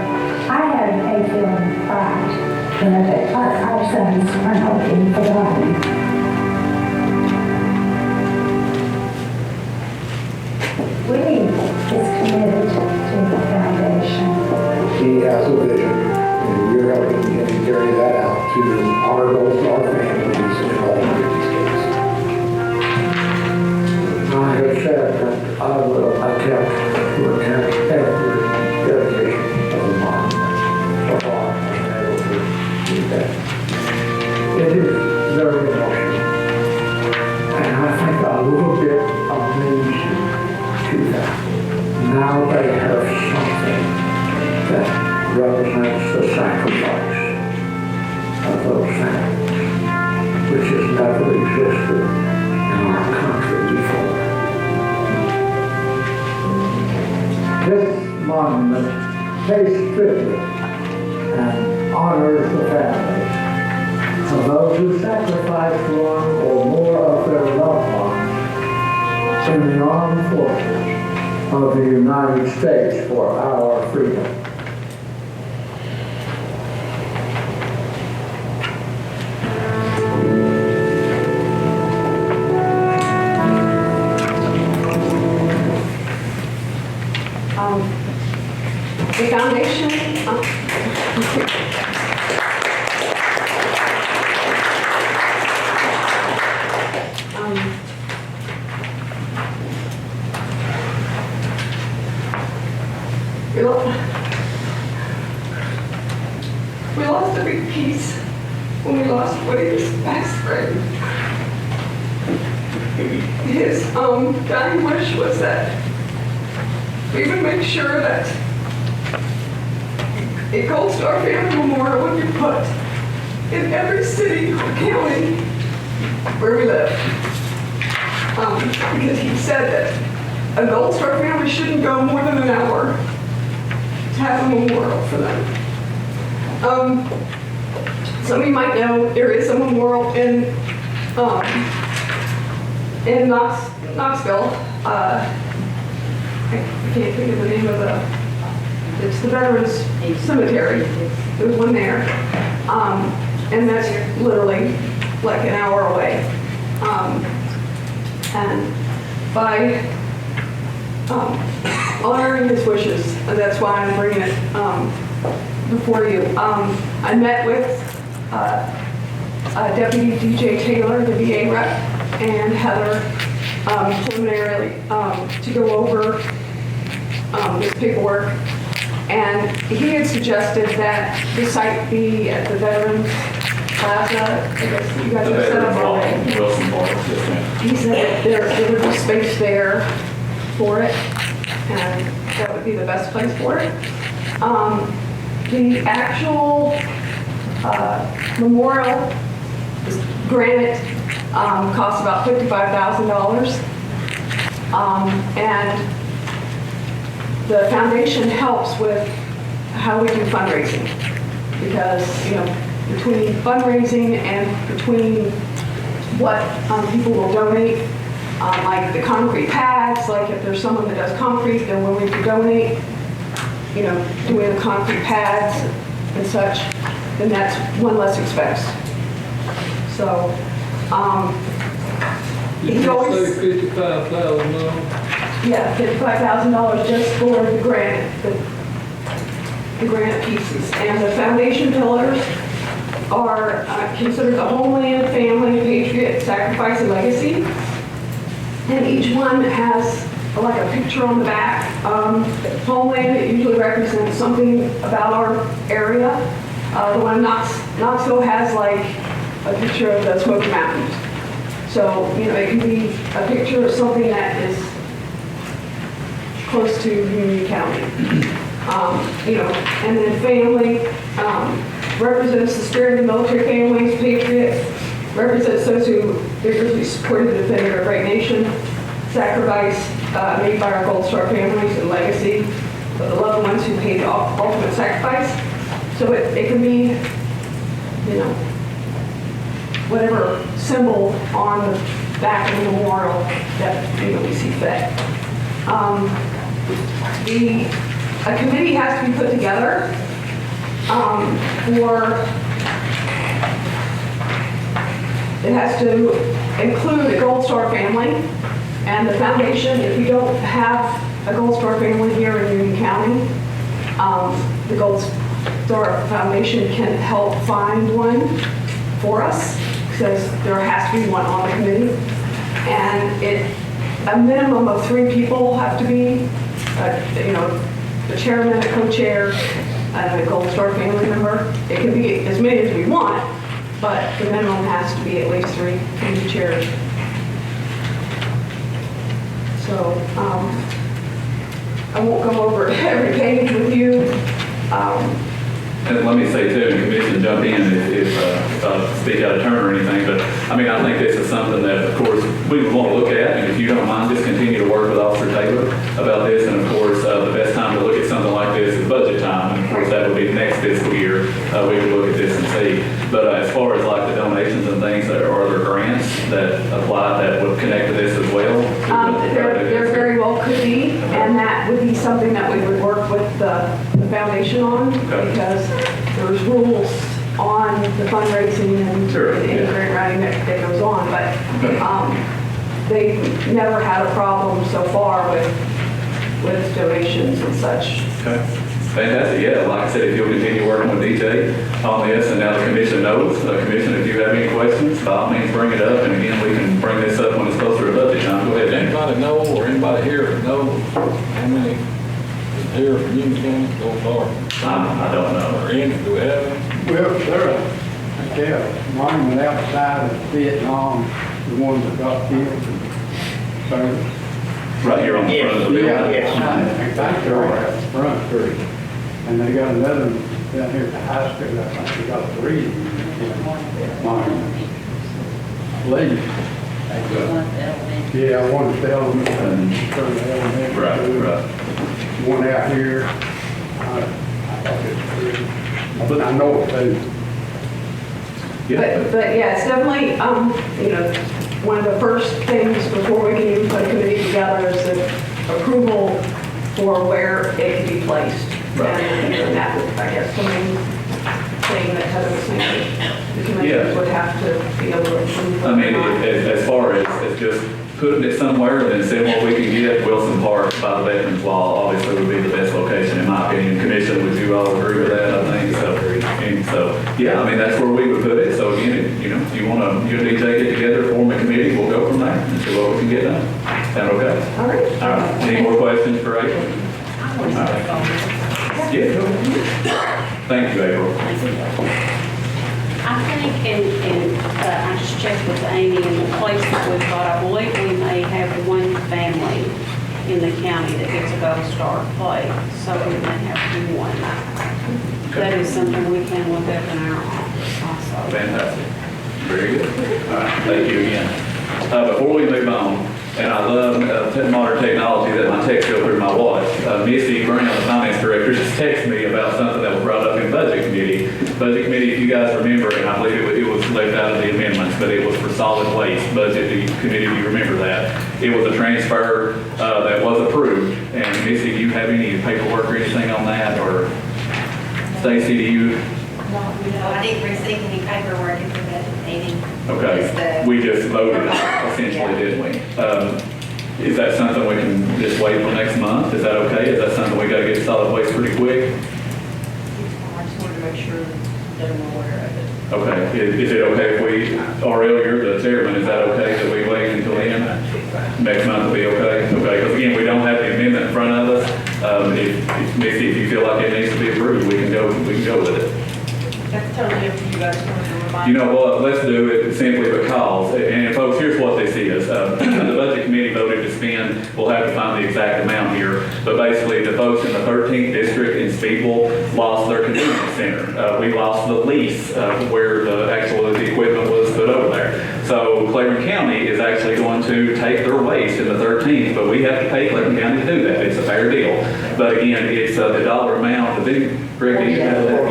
I have a feeling of pride, that our sons are not being forgotten. Woody is committed to the foundation. He has a vision, and we're helping him carry that out to honor Gold Star families in all 50 states. I have said that I will attempt to attend every dedication of the monument. So far, I've been able to do that. It is very emotional. And I think a little bit amazing to them. Now they have something that represents the sacrifice of those families, which has never existed in our country before. This monument pays tribute and honors the families of those who sacrificed one or more of their loved ones in the armed forces of the United States for our freedom. The foundation, we lost a big piece when we lost Woody's best friend. His dying wish was that we would make sure that a Gold Star Family Memorial would be put in every city or county where we live. Because he said that a Gold Star family shouldn't go more than an hour to have a memorial for them. Some of you might know there is a memorial in Knoxville. I can't think of the name of it's the Veterans Cemetery. There's one there. And that's literally like an hour away. And by honoring his wishes, and that's why I'm bringing it before you. I met with Deputy DJ Taylor, the VA rep, and Heather preliminarily to go over this paperwork. And he had suggested that the site be at the Veterans Plaza. I guess you guys The have set up Veterans Hall, already. Wilson Park, yes, ma'am. He said there would be space there for it, and that would be the best place for it. The actual memorial granite costs about $55,000. And the foundation helps with how we do fundraising. Because, between fundraising and between what people will donate, like the concrete pads, like if there's someone that does concrete, they're willing to donate, doing the concrete pads and such, then that's one less expense. So, he always... Say $55,000. Yeah, $55,000 just for the granite, the granite pieces. And the foundation pillars are considered the Homeland, Family, Patriot, Sacrifice, and Legacy. And each one has like a picture on the back. Homeland, it usually represents something about our area. The one in Knoxville has like a picture of the Smoky Mountains. So, it can be a picture of something that is close to Union County. And then family represents the spirit of the military families. Patriot represents those who vigorously supported the defender of a great nation. Sacrifice made by our Gold Star families, and legacy of the loved ones who paid the ultimate sacrifice. So it can be, whatever symbol on the back of the memorial that we see fit. A committee has to be put together it has to include the Gold Star family and the foundation. If you don't have a Gold Star family here in Union County, the Gold Star Foundation can help find one for us, because there has to be one on the committee. And a minimum of 3 people have to be, the chairman, a co-chair, and a Gold Star family member. It can be as many as we want, but the minimum has to be at least 3 from the chair. So I won't go over every page with you. And let me say too, and commission jump in if I speak out of turn or anything, but I think this is something that, of course, we would want to look at, and if you don't mind, just continue to work with Officer Taylor about this. And of course, the best time to look at something like this is budget time, and of course, that would be next fiscal year. We could look at this and see. But as far as like the donations and things, are there grants that apply that would connect to this as well? There very well could be, and that would be something that we would work with the foundation on, because there's rules on the fundraising and any grant writing that goes on, but they've never had a problem so far with donations and such. Okay. Fantastic. Yeah, like I said, if you'll continue working with DJ on this, and now the commission knows, commission, if you have any questions, by all means bring it up, and again, we can bring this up when it's closer to budget time. Go ahead, Dan. Anybody know, or anybody here that knows how many is here from Union County, Gold Star? I don't know. Or any, do we have any? Well, there a monument outside of Vietnam, the ones that got killed in service. Right here on the front of the building. I think they're at the front three. And they got another one down here at the high school. I think they got 3 monuments. Please. Yeah, I wanted to tell them and Right. one out here. I thought it was 3. But I know it too. But yeah, it's definitely, one of the first things before we can even put a committee together is the approval for where it can be placed. Right. And that was, I guess, the main thing that Heather was saying. the commissioners would have to be able to approve. I mean, as far as just putting it somewhere and then seeing what we can get, Wilson Park by the Veterans Law obviously would be the best location in my opinion. Commission, would you all agree with that? I think so. And so, yeah, I mean, that's where we would put it. So again, you know, if you want to, you and DJ get together, form a committee, we'll go from there and see what we can get done. Sound okay? All right. All right. Any more questions for April? All right. Yeah. Thank you, April. I think, and I just checked with Amy, in the place that we've got, I believe we may have one family in the county that gets a Gold Star plate, so we may have one. That is something we can look up in our office also. Fantastic. Very good. All right, thank you again. Before we move on, and I love modern technology that my text go through my watch. Missy Brown, the finance director, just texted me about something that was brought up in Budget Committee. Budget Committee, if you guys remember, and I believe it was left out of the amendments, but it was for solid waste. Budget Committee, if you remember that. It was a transfer that was approved. And Missy, do you have any paperwork or anything on that? Or Stacy, do you? No, I didn't receive any paperwork at the budget meeting. Okay, we just voted on it, essentially, didn't we? Is that something we can just wait till next month? Is that okay? Is that something we gotta get solid waste pretty quick? I just wanted to make sure that I'm aware of it. Okay, is it okay if we, Ariel, you're the chairman, is that okay that we wait until then? Next month will be okay? Okay, because again, we don't have the amendment in front of us. If Missy, if you feel like it needs to be approved, we can go with it. That's totally up to you guys. You know what, let's do it simply because, and folks, here's what this is. The Budget Committee voted to spend, we'll have to find the exact amount here, but basically the folks in the 13th District in Speedwell lost their convenience center. We lost the lease where the equipment was put over there. So Claiborne County is actually going to take their waste in the 13th, but we have to pay Claiborne County to do that. It's a fair deal. But again, it's the dollar amount, Greg, do you have that?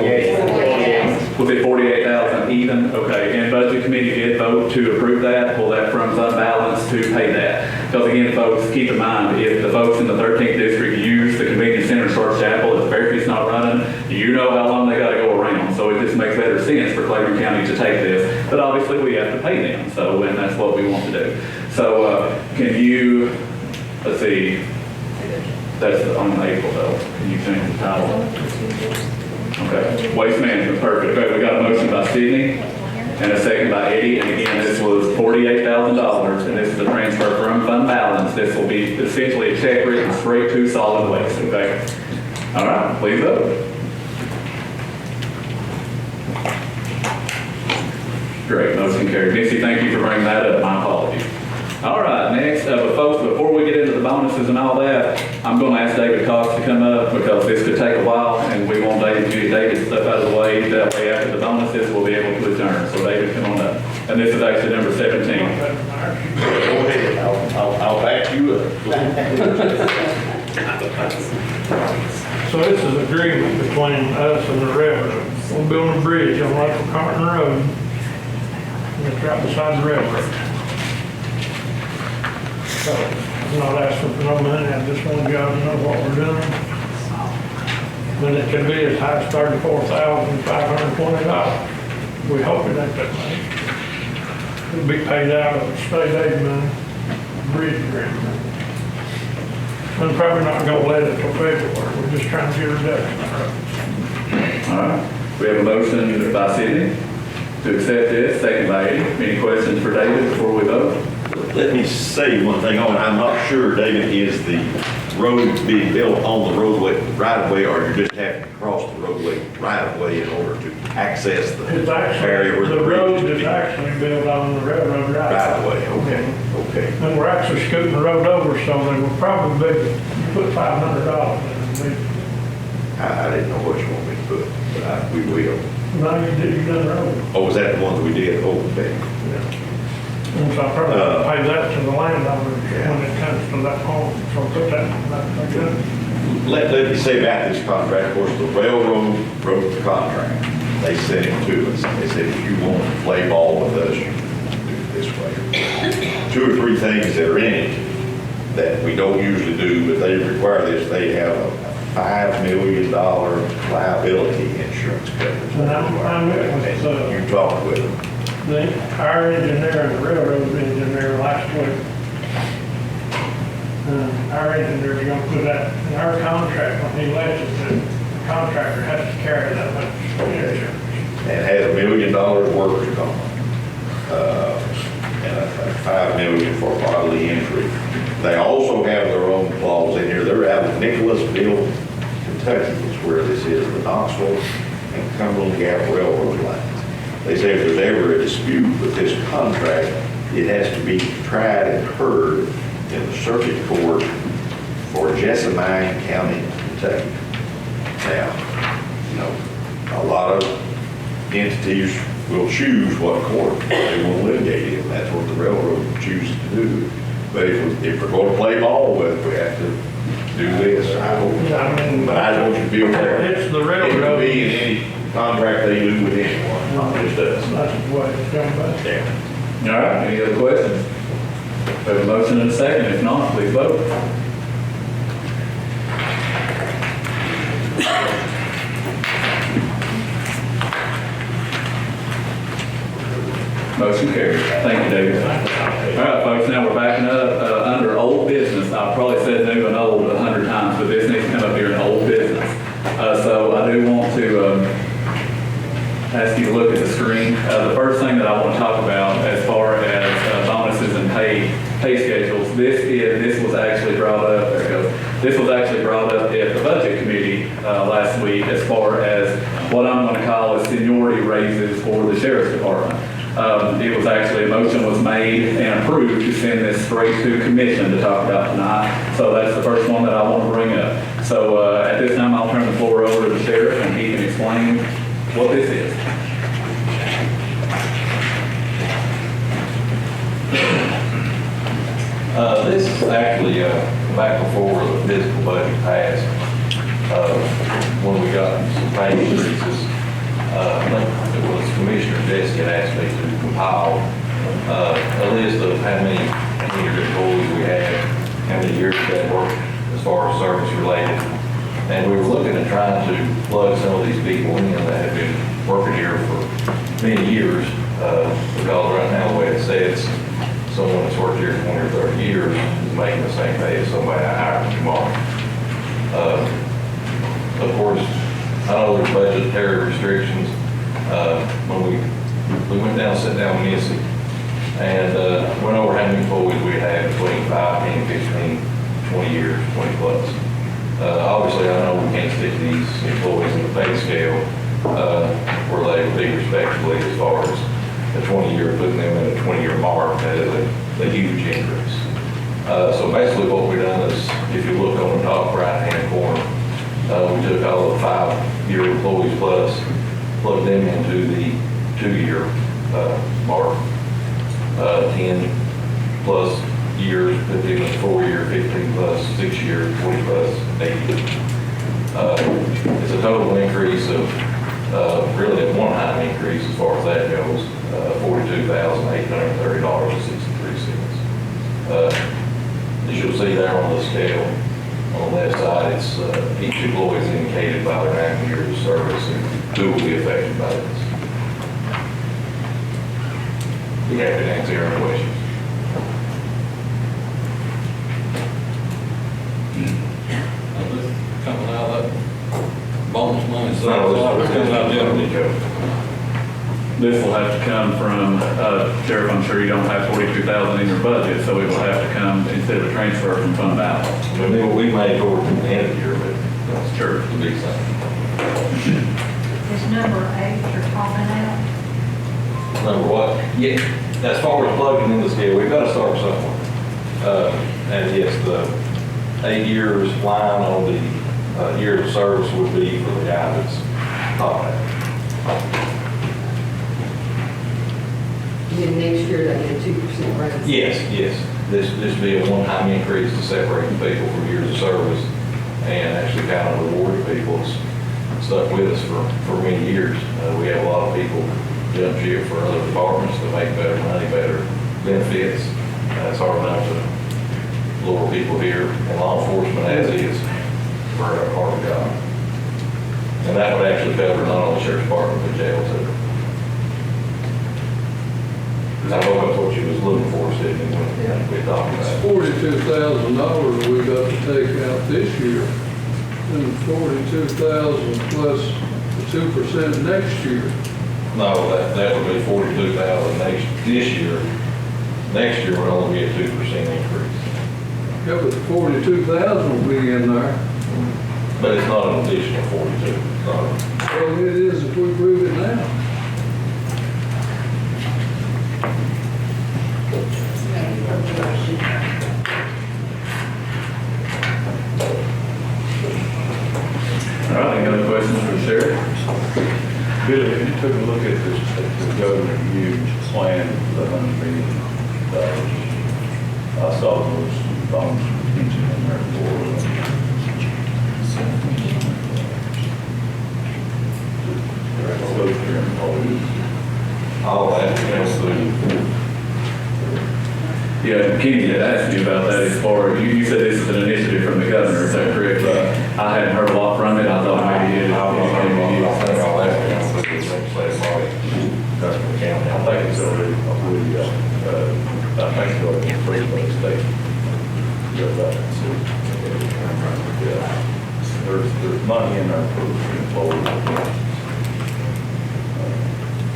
Was it 48,000 even? Okay, and Budget Committee did vote to approve that, pull that from fund balance to pay that. Because again, folks, keep in mind, if the folks in the 13th District use the convenience center in Short Chapel, if Fairview's not running, you know how long they gotta go around. So it just makes better sense for Claiborne County to take this. But obviously, we have to pay them, so, and that's what we want to do. So can you, let's see, that's on April though. Can you change the title? Okay, Waste Management, perfect. Okay, we got a motion by Sydney and a second by Eddie. And again, this was $48,000 and this is a transfer from fund balance. This will be essentially a check written straight to solid waste, okay? All right, please vote. Great, motion carried. Missy, thank you for bringing that up. My apologies. All right, next, but folks, before we get into the bonuses and all that, I'm going to ask David Cox to come up because this could take a while and we want David to get David's stuff out of the way. That way after the bonuses, we'll be able to adjourn. So David, come on up. And this is actually number 17. Go ahead, I'll back you up. So this is an agreement between us and the railroad. We're building a bridge on Lake Carton Road. And it's right beside the railroad. So I'm not asking for no money, I just want y'all to know what we're doing. And it could be as high as $34,520. We hope it ain't that much. It'll be paid out of state aid money, bridge grant money. I'm probably not gonna let it till February, we're just trying to get her done. All right, we have a motion by Sydney to accept this, second by Eddie. Any questions for David before we vote? Let me say one thing, I'm not sure, David, is the road being built on the roadway right-of-way, or you just have to cross the roadway right-of-way in order to access the area where The road is actually built on the railroad right-of-way? Okay. And we're actually scooting the road over, so they will probably put $500 in it. I didn't know what you want me to put, but we will. No, you done the road. Oh, was that the one that we did? Oh, okay. And so I probably pay that to the landowner when it comes to that point, so put that. Let me say about this contract, of course, the railroad wrote the contract. They sent it to us. They said, if you want to play ball with us, you can do it this way. 2 or 3 things that are in it that we don't usually do, but they require this. They have a $5 million liability insurance coverage. And I met with, You talked with them. our engineer and the railroad engineer last week. Our engineer's gonna put that in our contract when he lets us, that the contractor has to carry that much insurance. And has $1 million workers' comp. And a $5 million for bodily injury. They also have their own clause in here. They're out of Nicholasville, Kentucky is where this is, the Knoxville and Cumberland Gap Railroad lines. They say if there's ever a dispute with this contract, it has to be tried and heard in the circuit court for Jessamine County, Kentucky. Now, a lot of entities will choose what court they want to litigate in. That's what the railroad chooses to do. But if we're going to play ball with it, we have to do this. I hope. But I don't want you to be aware. It's the railroad. It could be in any contract they do with anyone, not just us. That's what it's done by. Yeah. All right, any other questions? We have a motion and a second. If not, please vote. Motion carried. Thank you, David. All right, folks, now we're backing up under old business. I've probably said new and old 100 times, but this needs to come up here in old business. So I do want to ask you to look at the screen. The first thing that I want to talk about as far as bonuses and pay schedules, this was actually brought up, there it goes. This was actually brought up at the budget committee last week as far as what I'm going to call as seniority raises for the sheriff's department. It was actually, a motion was made and approved to send this straight to commission to talk about tonight. So that's the first one that I want to bring up. So at this time, I'll turn the floor over to the sheriff and he can explain what this is. This is actually back before the fiscal budget passed, when we got some pay increases. I think it was Commissioner Jesse had asked me to compile a list of how many employees we had, how many years they worked as far as service related. And we were looking at trying to plug some of these people in that have been working here for many years, because right now the way it says, someone that's worked here 20 or 30 years is making the same pay as somebody I hired tomorrow. Of course, I know there's budgetary restrictions. When we went down, sat down with Missy, and went over how many employees we had between 5, 10, 15, 20 years, 20 plus. Obviously, I know we can't stick these employees in the pay scale where they would be respectively as far as the 20-year, putting them in a 20-year mark. That is a huge increase. So basically what we've done is, if you look on the top right-hand corner, we took all the 5-year employees plus, plugged them into the 2-year mark, 10 plus years, put them in 4-year, 15 plus, 6-year, 20 plus, 80. It's a total increase of, really a one-time increase as far as that goes, $42,830.63. As you'll see there on the scale, on the left side, it's each employee is indicated by their active years of service and who will be affected by this. Be happy to answer your questions. Coming out of that bonus money, so it's coming out of general. This will have to come from, Sheriff, I'm sure you don't have 42,000 in your budget, so it will have to come instead of a transfer from fund balance. I mean, we made toward the end of the year, but that's Sure. the big thing. This number 8 you're talking about, Number what? Yeah, as far as plugging in the scale, we've got to start somewhere. And yes, the 8 years line on the years of service would be for the guy that's top hat. And then next year they get a 2% raise. Yes. This would be a one-time increase to separate the people from years of service and actually kind of reward the people that's stuck with us for many years. We have a lot of people jump ship for other departments to make better money, better benefits. It's hard enough to lower people here in law enforcement as is. for a hard job. And that would actually cover not only sheriff's department, but jail too. I know that's what you was looking for, Sydney, when we talked about it. $42,000 we got to take out this year, and 42,000 plus the 2% next year. No, that would be 42,000 this year. Next year would only be a 2% increase. Yeah, but the 42,000 will be in there. But it's not an additional 42. Well, it is if we prove it now. All right, any other questions for the sheriff? Billy, if you took a look at this, at the government huge plan, the $100 million, I saw those bonds mentioned in there for those your employees. All that, including. Yeah, Kenny had asked me about that as far, you said this is an initiative from the governor, is that correct? I hadn't heard a lot from it, I thought maybe it. I think all that, including legislative body, Custer County. I think it's already, I think it's already approved by the state. Yeah. There's money in there for employees.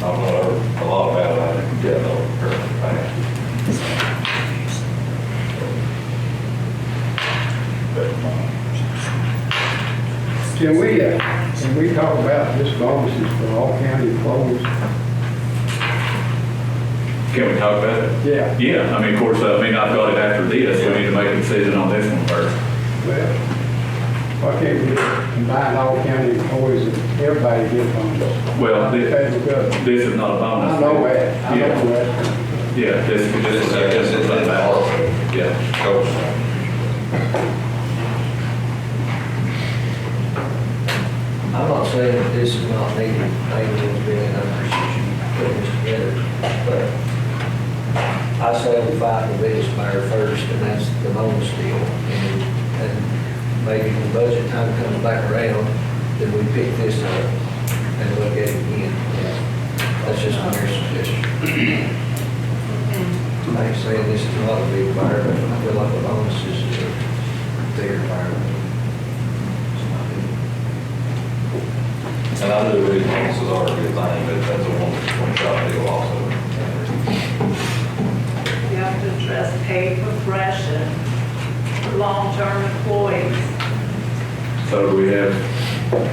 I don't know a lot about it, I didn't get no current fact. Can we talk about this bonuses for all county employees? Can we talk about it? Yeah. Yeah, I mean, of course, I've got it after this, we need to make a decision on this one first. Well, why can't we combine all county employees and everybody get bonuses? Well, Federal government. this is not a bonus. I know that, I know that. Yeah, this is not bad. Yeah. Coach. I'm not saying that this is not needed, maybe it's being appreciation putting this together, but I say we fight the biggest fire first, and that's the bonus deal. And maybe when budget time comes back around, then we pick this up and look at it again. That's just my suggestion. I ain't saying this is not a big fire, but I feel like the bonus is a bigger fire. And I do agree, bonuses are a good thing, but that's a one-shot deal also. You have to address pay progression for long-term employees. So do we have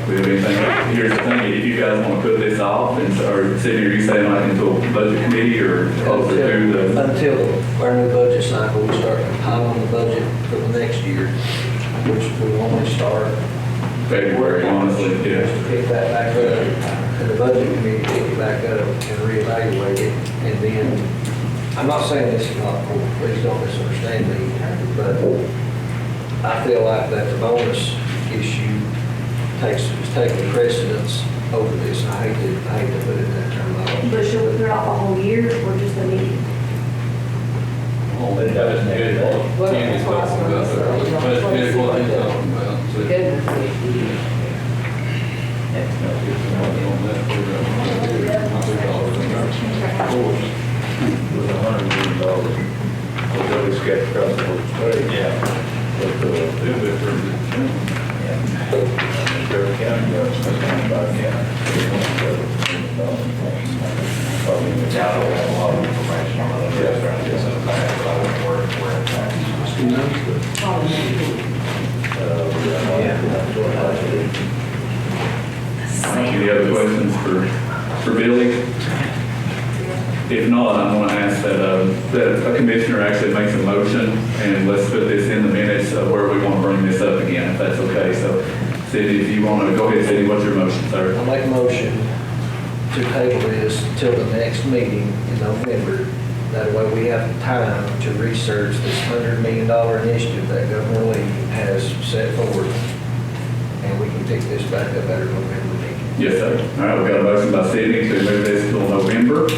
anything, here's the thing, if you guys want to put this off, and, or Sydney, are you saying like until budget committee or closer to the? Until our new budget cycle, we start compiling the budget for the next year, which we normally start February, honestly, yeah. to pick that back up, and the budget committee pick it back up and reevaluate it, and then, I'm not saying this is not cool, please don't misunderstand me, but I feel like that the bonus issue is taking precedence over this, and I hate to put it in that terminology. But should we put it off a whole year or just a meeting? Well, that's good. Kenny's talking about that. That's good what he's talking about. So, Good. With $100 million, we'll go sketch across the whole state. Yeah. But Carroll County, that's $25 county. Probably. Yeah, I don't have a lot of information on it, yes, around this and that, but I wouldn't work where it's at. Any other questions for Billy? If not, I'm going to ask that a commissioner actually makes a motion, and let's put this in the minutes of where we want to bring this up again, if that's okay. So, Cindy, if you want to, go ahead, Cindy, what's your motion, sir? I make a motion to table this till the next meeting in November. That way we have time to research this $100 million initiative that Governor Lee has set forward, and we can pick this back up at our November meeting. Yes, sir. All right, we've got a motion by Sydney to move this till November,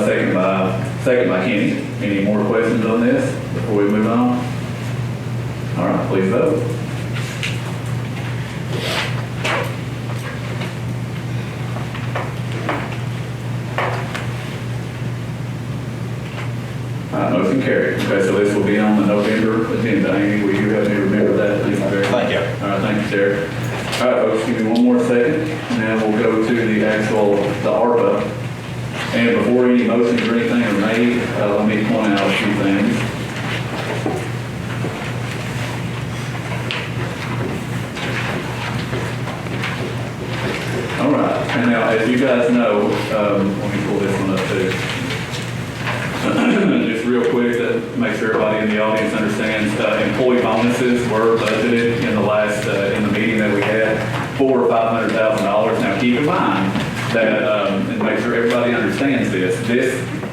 second by Kenny. Any more questions on this before we move on? All right, please vote. November agenda. Amy, will you help me remember that? Thank you very much. Thank you. All right, thank you, Sarah. All right, folks, give me one more second, and then we'll go to the ARPA. And before any motions or anything are made, let me point out a few things. All right, and now, as you guys know, let me pull this one up too. Just real quick, to make sure everybody in the audience understands, employee bonuses were budgeted in the last, in the meeting that we had, $400,000 or $500,000. Now, keep in mind that, and make sure everybody understands this,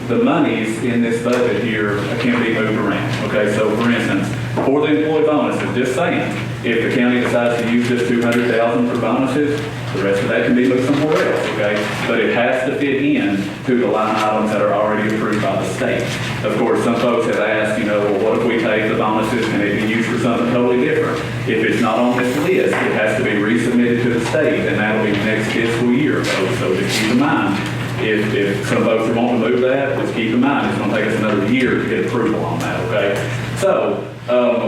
the monies in this budget here can be moved around. Okay, so for instance, for the employee bonuses, just saying, if the county decides to use this $200,000 for bonuses, the rest of that can be moved somewhere else, okay? But it has to fit in to the line items that are already approved by the state. Of course, some folks have asked, well, what if we take the bonuses and it be used for something totally different? If it's not on this list, it has to be resubmitted to the state, and that'll be next fiscal year, folks. So just keep in mind, if some folks are wanting to move that, just keep in mind, it's gonna take us another year to get approval on that, okay? So,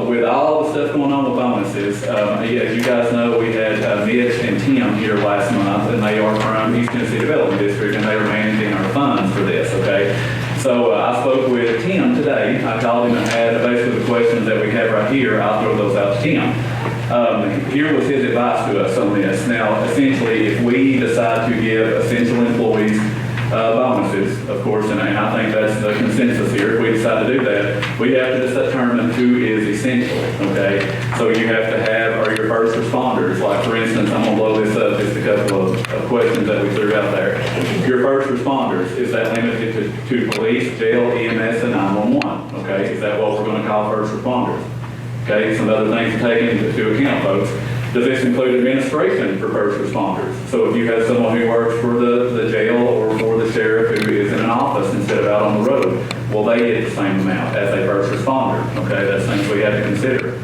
with all the stuff going on with bonuses, as you guys know, we had Mitch and Tim here last month, and they are from East Tennessee Development District, and they are managing our funds for this, okay? So I spoke with Tim today. I called him and had basically the questions that we have right here. I'll throw those out to Tim. Here was his advice to us on this. Now, essentially, if we decide to give essential employees bonuses, of course, and I think that's the consensus here. If we decide to do that, we have to determine who is essential, okay? So you have to have, are your first responders, like for instance, I'm gonna blow this up, just a couple of questions that we threw out there. Your first responders, is that limited to police, jail, EMS, and 911, okay? Is that what we're gonna call first responders? Okay, some other things to take into account, folks. Does this include administration for first responders? So if you have someone who works for the jail or for the sheriff who is in an office instead of out on the road, will they get the same amount as a first responder? Okay, that's things we have to consider.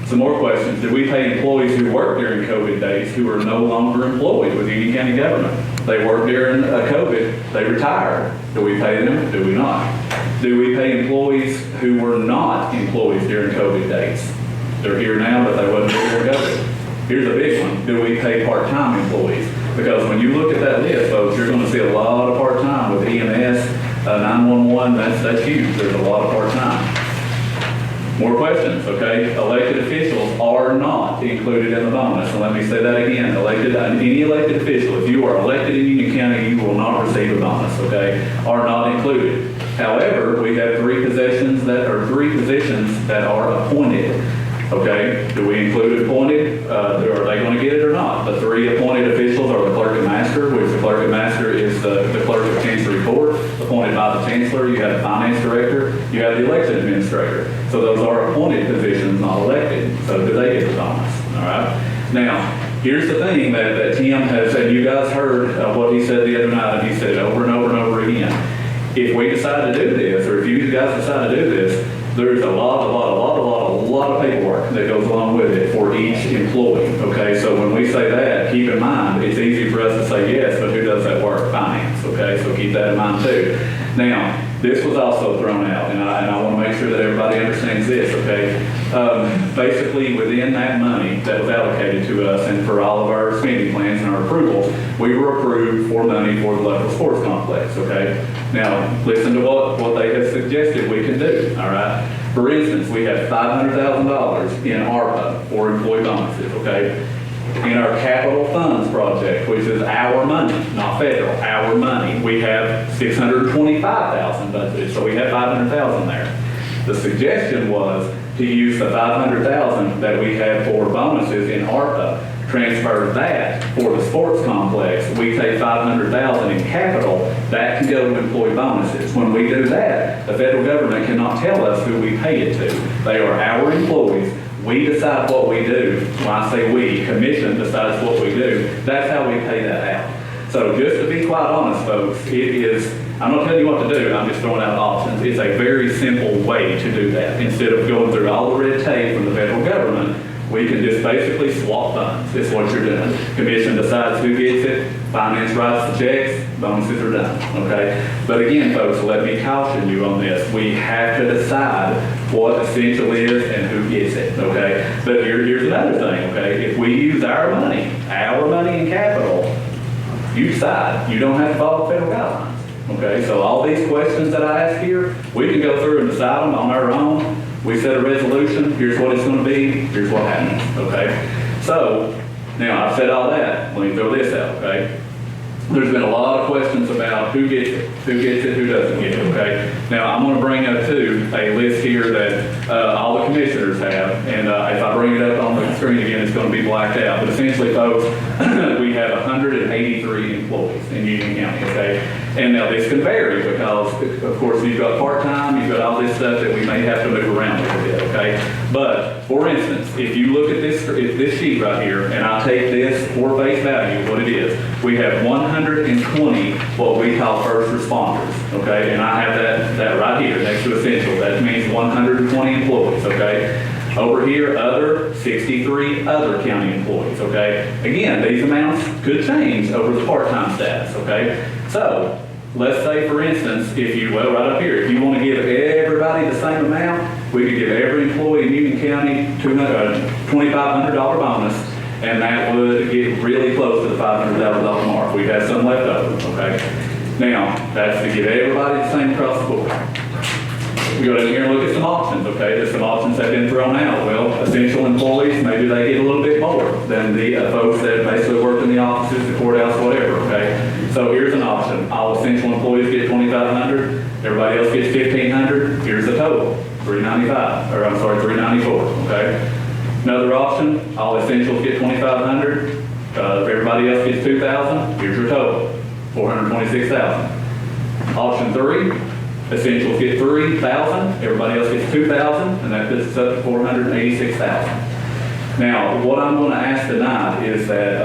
Some more questions. Did we pay employees who worked during COVID days who are no longer employed with Union County government? They worked during COVID, they retired. Do we pay them? Do we not? Do we pay employees who were not employees during COVID days? They're here now, but they wasn't here during COVID. Here's a big one. Do we pay part-time employees? Because when you look at that list, folks, you're going to see a lot of part-time with EMS, 911, that's huge. There's a lot of part-time. More questions, okay? Elected officials are not included in the bonus. And let me say that again. Any elected official, if you are elected in Union County, you will not receive a bonus, okay? Are not included. However, we have three positions that are appointed. Okay, do we include appointed? Are they going to get it or not? The three appointed officials are the clerk and master, which the clerk and master is the clerk of Chancery Court, appointed by the chancellor. You have the finance director, you have the election administrator. So those are appointed positions, not elected. So do they get the bonus? All right. Now, here's the thing that Tim has, and you guys heard what he said the other night, and he said over and over and over again. If we decide to do this, or if you guys decide to do this, there's a lot of paperwork that goes along with it for each employee, okay? So when we say that, keep in mind, it's easy for us to say yes, but who does that work? Finance, okay? So keep that in mind too. Now, this was also thrown out, and I want to make sure that everybody understands this, okay? Basically, within that money that was allocated to us and for all of our spending plans and our approvals, we were approved for money for the local sports complex, okay? Now, listen to what they have suggested we can do, all right? For instance, we have $500,000 in ARPA for employee bonuses, okay? In our capital funds project, which is our money, not federal, our money, we have $625,000 budgeted, so we have $500,000 there. The suggestion was to use the $500,000 that we have for bonuses in ARPA, transfer that for the sports complex. We take $500,000 in capital, that can go to employee bonuses. When we do that, the federal government cannot tell us who we pay it to. They are our employees. We decide what we do. When I say we, commission decides what we do. That's how we pay that out. So just to be quite honest, folks, I'm not telling you what to do, I'm just throwing out options. It's a very simple way to do that. Instead of going through all the red tape from the federal government, we can just basically swap funds. It's what you're doing. Commission decides who gets it, finance writes the checks, bonuses are done, okay? But again, folks, let me caution you on this. We have to decide what essential is and who gets it, okay? But here's another thing, okay? If we use our money in capital, you decide. You don't have to follow federal guidelines, okay? So all these questions that I ask here, we can go through and decide them on our own. We set a resolution, here's what it's gonna be, here's what happens, okay? So, now I've said all that, let me throw this out, okay? There's been a lot of questions about who gets it, who doesn't get it, okay? Now, I'm gonna bring up too, a list here that all the commissioners have, and if I bring it up on the screen again, it's gonna be blacked out. But essentially, folks, we have 183 employees in Union County, okay? And now this can vary because, of course, you've got part-time, you've got all this stuff that we may have to move around a little bit, okay? But, for instance, if you look at this sheet right here, and I take this for face value, what it is, we have 120 what we call first responders, okay? And I have that right here next to essential. That means 120 employees, okay? Over here, other, 63 other county employees, okay? Again, these amounts could change over the part-time status, okay? So, let's say, for instance, right up here, if you want to give everybody the same amount, we could give every employee in Union County $2,500 bonus, and that would get really close to the $500,000 mark. We'd have some left over, okay? Now, that's to give everybody the same across the board. We go down here and look at some options, okay? There's some options that have been thrown out. Well, essential employees, maybe they get a little bit more than the folks that basically work in the offices, the courthouse, whatever, okay? So here's an option. All essential employees get $2,500. Everybody else gets $1,500. Here's the total, $394, okay? Another option, all essentials get $2,500. Everybody else gets $2,000. Here's your total, $426,000. Option 3, essentials get $3,000. Everybody else gets $2,000, and that puts us up to $486,000. Now, what I'm going to ask tonight is that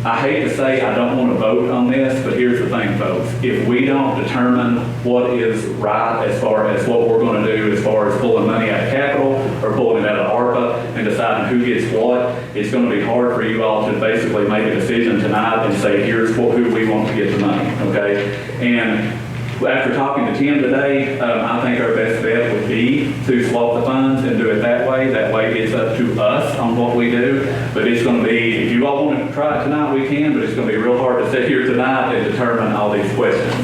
I hate to say I don't want to vote on this, but here's the thing, folks. If we don't determine what is right as far as what we're going to do as far as pulling money out of capital or pulling it out of ARPA and deciding who gets what, it's going to be hard for you all to basically make a decision tonight and say, here's who we want to get the money, okay? And after talking to Tim today, I think our best bet would be to swap the funds and do it that way. That way it's up to us on what we do. But it's going to be, if you all want to try it tonight, we can, but it's going to be real hard to sit here tonight and determine all these questions.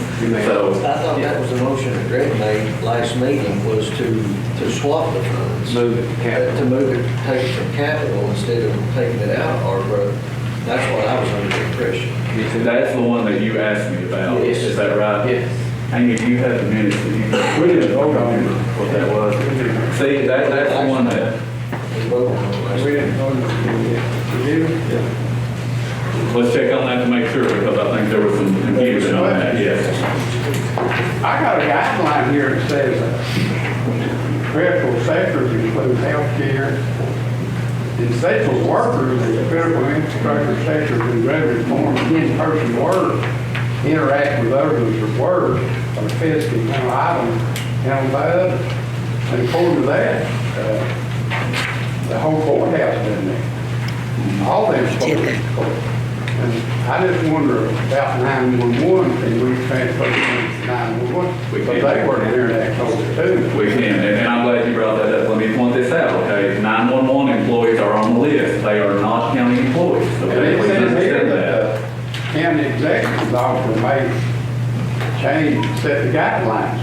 So, I thought that was the motion that Greg made last meeting, was to swap the funds. Move it to capital. To move it, take it from capital instead of taking it out of ARPA. That's what I was under the impression. that's the one that you asked me about. Yes. Is that right? Yes. Amy, do you have the minutes? We didn't vote on what that was. See, that's the one that. We voted on it last We didn't vote on it. Let's check on that to make sure, because I think there was some confusion on that, yes. I got a guideline here that says critical sectors include healthcare, essential workers, and critical infrastructure sectors in regular form of in-person work, interact with others at work, or physical mental items handled by others. And according to that, the whole courthouse doesn't it? All them supposed to be court. And I just wonder about 911, can we transfer them to 911? Because they work in internet code too. We can, and I'm glad you brought that up. Let me point this out, okay? 911 employees are on the list. They are not county employees. And Okay? it We says here understand that that. county executive's office may change, set the guidelines.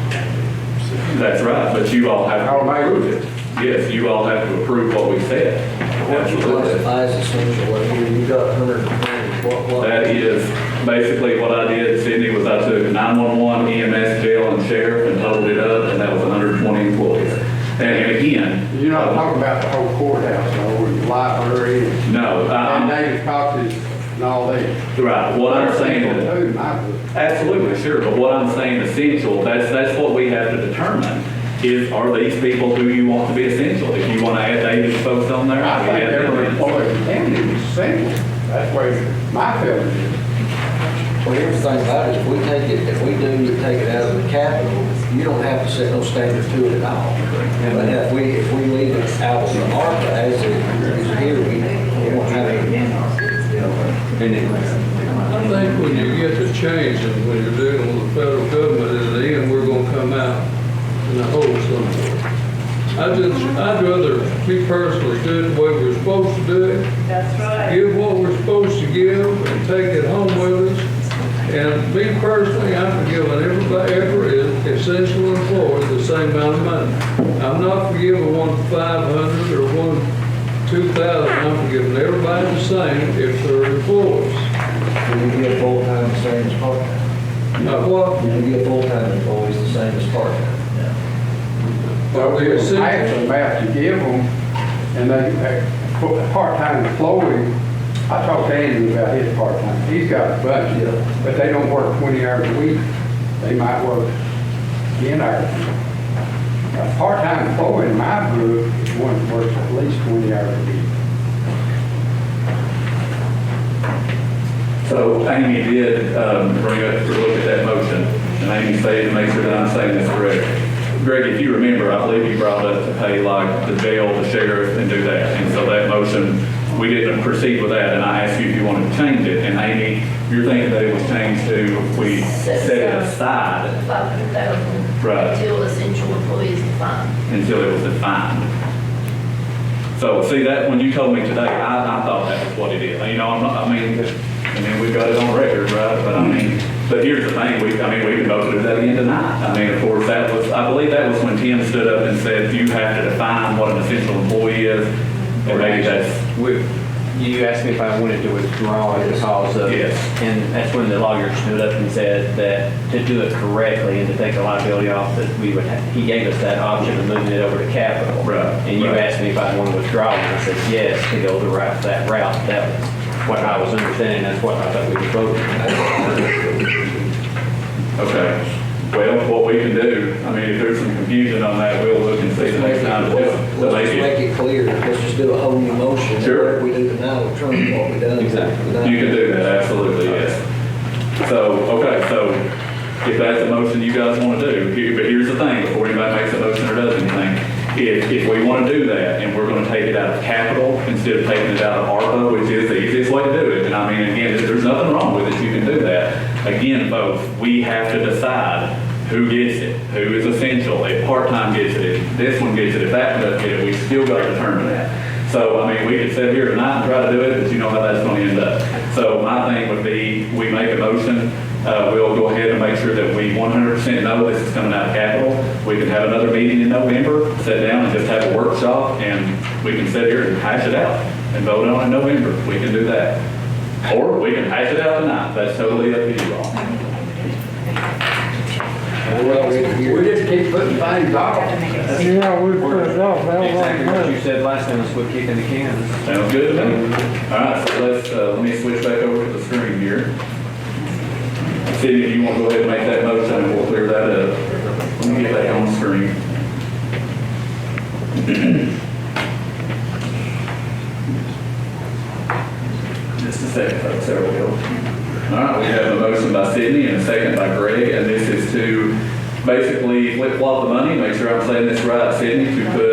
That's right, but you all have to How may approve it. Yes, you all have to approve what we said. What you Absolutely. classify as essential, what you got 120, what? That is basically what I did, Sydney, was I took 911, EMS, jail, and sheriff and totaled it up, and that was 120 employees. And again. You're not talking about the whole courthouse, or the library, No. and David Cox's and all that. Right, what I'm saying is. Too, in my book. Absolutely, sure, but what I'm saying essential, that's what we have to determine, is are these people who you want to be essential? If you want to add David's folks on there. I think every employee in the county is essential. That's where my feeling is. Well, here's the thing about it, if we take it out of the capital, you don't have to set no standard to it at all. But if we leave it out of the ARPA as it is here, we won't have any, I think when you get to change and when you're dealing with the federal government, in the end, we're gonna come out in a hole somewhere. me personally, do it the way we're supposed to do it. That's right. Give what we're supposed to give and take it home with us. And me personally, I'm forgiving every essential employee the same amount of money. I'm not forgiving one for 500 or one 2,000. I'm forgiving everybody the same if they're employees. Will you give full-time the same as part-time? Not what? Will you give full-time employees the same as part-time? Well, we actually have to give them, and for a part-time employee, I talked to Andy about his part-time. He's got a bunch, but they don't work 20 hours a week. They might work 10 hours. A part-time employee in my group is one that works at least 20 hours a week. So Amy did bring up to look at that motion, and Amy said to make sure that I'm saying this correct. Greg, if you remember, I believe you brought up to pay like the jail, the sheriff, and do that. And so that motion, we didn't proceed with that, and I asked you if you wanted to change it. And Amy, you're thinking that it was changed to, we set it aside. 500,000. Right. Until essential employees defined. Until it was defined. So see that, when you told me today, I thought that was what it is. You know, I mean, we've got it on record, right? But here's the thing, we can vote to do that again tonight. I mean, of course, I believe that was when Tim stood up and said, you have to define what an essential employee is. And maybe that's. You asked me if I wanted to withdraw it because of. Yes. And that's when the lawyer stood up and said that to do it correctly and to take the liability off, that he gave us that option of moving it over to capital. Right. And you asked me if I wanted to withdraw it, and I said yes, to go that route. That was what I was understanding, that's what I thought we were voting. Okay. Well, what we can do, if there's some confusion on that, we'll look and see the next time to do it. Let's just make it clear, let's just do a whole new motion. Sure. What we do tonight will trump what we done. Exactly. You can do that, absolutely, yes. So, okay, so if that's the motion you guys want to do, but here's the thing, before anybody makes a motion or does anything, if we want to do that and we're going to take it out of capital instead of taking it out of ARPA, which is the easiest way to do it, and again, there's nothing wrong with it, you can do that. Again, folks, we have to decide who gets it, who is essential, if part-time gets it, if this one gets it, if that one doesn't get it, we still got to determine that. So, we could sit here tonight and try to do it, but you know how that's going to end up. So my thing would be, we make a motion, we'll go ahead and make sure that we 100% know this is coming out of capital. We can have another meeting in November, sit down and just have a workshop, and we can sit here and hash it out and vote on it in November. We can do that. Or we can hash it out tonight. That's totally up to you all. We just keep putting things off. Yeah, we put it off. Exactly what you said last time, is quit kicking the can. Sounds good to me. All right, so let me switch back over to the screen here. Cindy, if you want to go ahead and make that motion, and we'll clear that up. Let me get back on the screen. Just a second, folks, there we go. All right, we have a motion by Sydney and a second by Greg, and this is to basically flip-flop the money, make sure I'm saying this right, Sydney, to put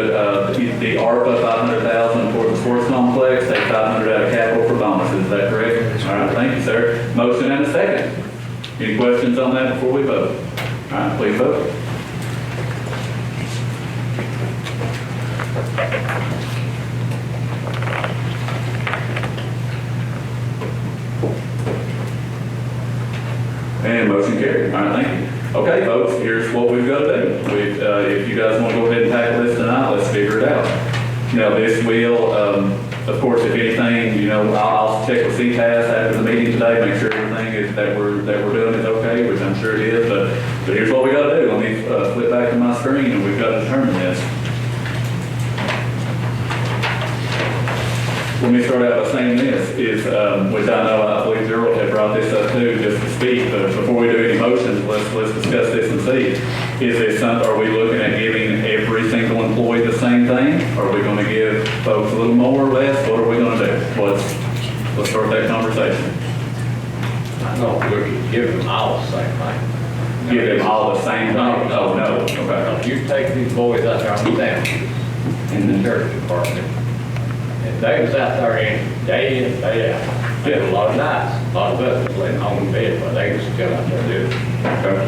the ARPA 500,000 for the sports complex, take 500 out of capital for bonuses. Is that correct? All right, thank you, sir. Motion and a second. Any questions on that before we vote? All right, please vote. And motion carried. All right, thank you. Okay, folks, here's what we've got to do. If you guys want to go ahead and tackle this tonight, let's figure it out. Now, this will, of course, if anything, I'll check with CTAS after the meeting today, make sure everything is that we're doing is okay, which I'm sure it is. But here's what we got to do. Let me flip back to my screen, and we've got to determine this. Let me start out by saying this, which I believe Gerald had brought this up too, just to speak, but before we do any motions, let's discuss this and see. Are we looking at giving every single employee the same thing? Are we going to give folks a little more or less? What are we going to do? Let's start that conversation. No, we're giving them all the same thing. Give them all the same thing? Oh, no. Okay. You take these boys out there on the down in the church department. If they was out there day in, day out, did a lot of nights, a lot of us was laying home in bed, but they was still out there doing it.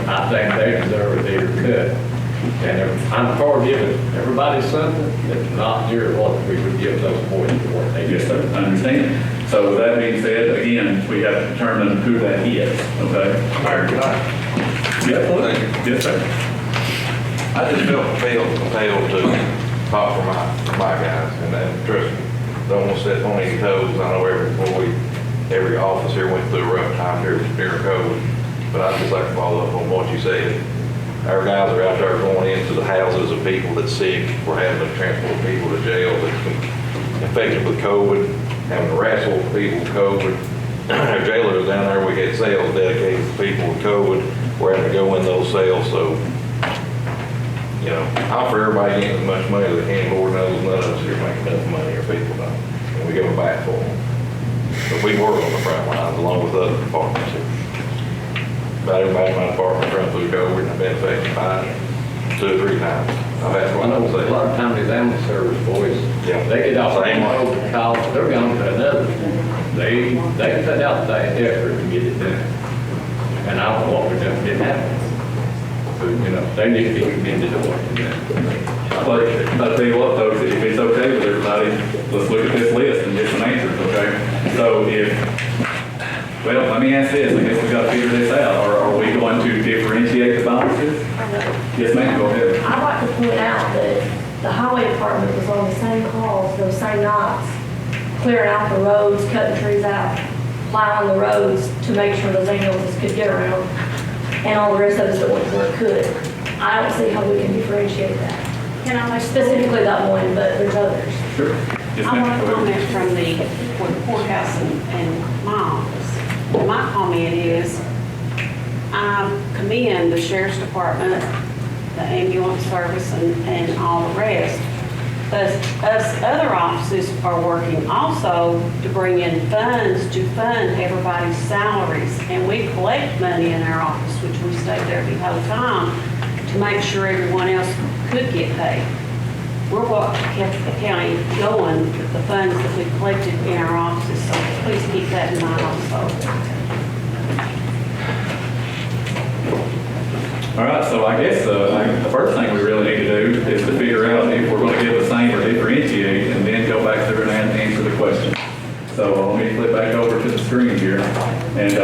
I think they deserve their cut. And I'm for giving everybody something that's not near what we would give those boys for. Yes, sir, I understand. So with that being said, again, we have to determine who that is, okay? Yes, sir. I just felt compelled to talk for my guys, and trust me, don't want to step on any toes. I know every employee, every office here went through a rough time here during COVID, but I'd just like to follow up on what you said. Our guys are out there going into the houses of people that's sick. We're having to transport people to jail that's been infected with COVID, having to wrestle with people with COVID. Our jailers down there, we had cells dedicated to people with COVID. We're having to go in those cells, so, you know, I offer everybody getting as much money as they can. Lord knows none of us here make enough money, or people don't, and we give them back for them. But we work on the front lines along with other departments here. About everybody in my department run through COVID and I've been affected by it 2 or 3 times. I've had I know a lot of times these ambulance service boys, they get off one road and call, they're going to another. They put out the effort to get it done. And I don't know what we're doing, didn't happen. But, you know, they need to be commended on what they're doing. But I'll tell you what, folks, if it's okay with everybody, let's look at this list and get some answers, okay? So well, let me ask this, I guess we got to figure this out. Are we going to differentiate the bonuses? Yes, ma'am, go ahead. I'd like to point out that the highway department was on the same calls, those same nights, clearing out the roads, cutting trees out, plowing the roads to make sure those ambulances could get around, and all the rest of us that went to work could. I don't see how we can differentiate that. Can I make Specifically that one, but there's others. Sure. Yes, I ma'am, want to go ahead. comment from the courthouse and my office. My comment is, I commend the sheriff's department, the ambulance service, and all the rest. But us other offices are working also to bring in funds to fund everybody's salaries. And we collect money in our office, which we stayed there the whole time, to make sure everyone else could get paid. We're what kept the county going, the funds that we collected in our offices, so please keep that in mind also. All right, so I guess the first thing we really need to do is to figure out if we're going to give the same or differentiate, and then go back through and answer the question. So let me flip back over to the screen here. And,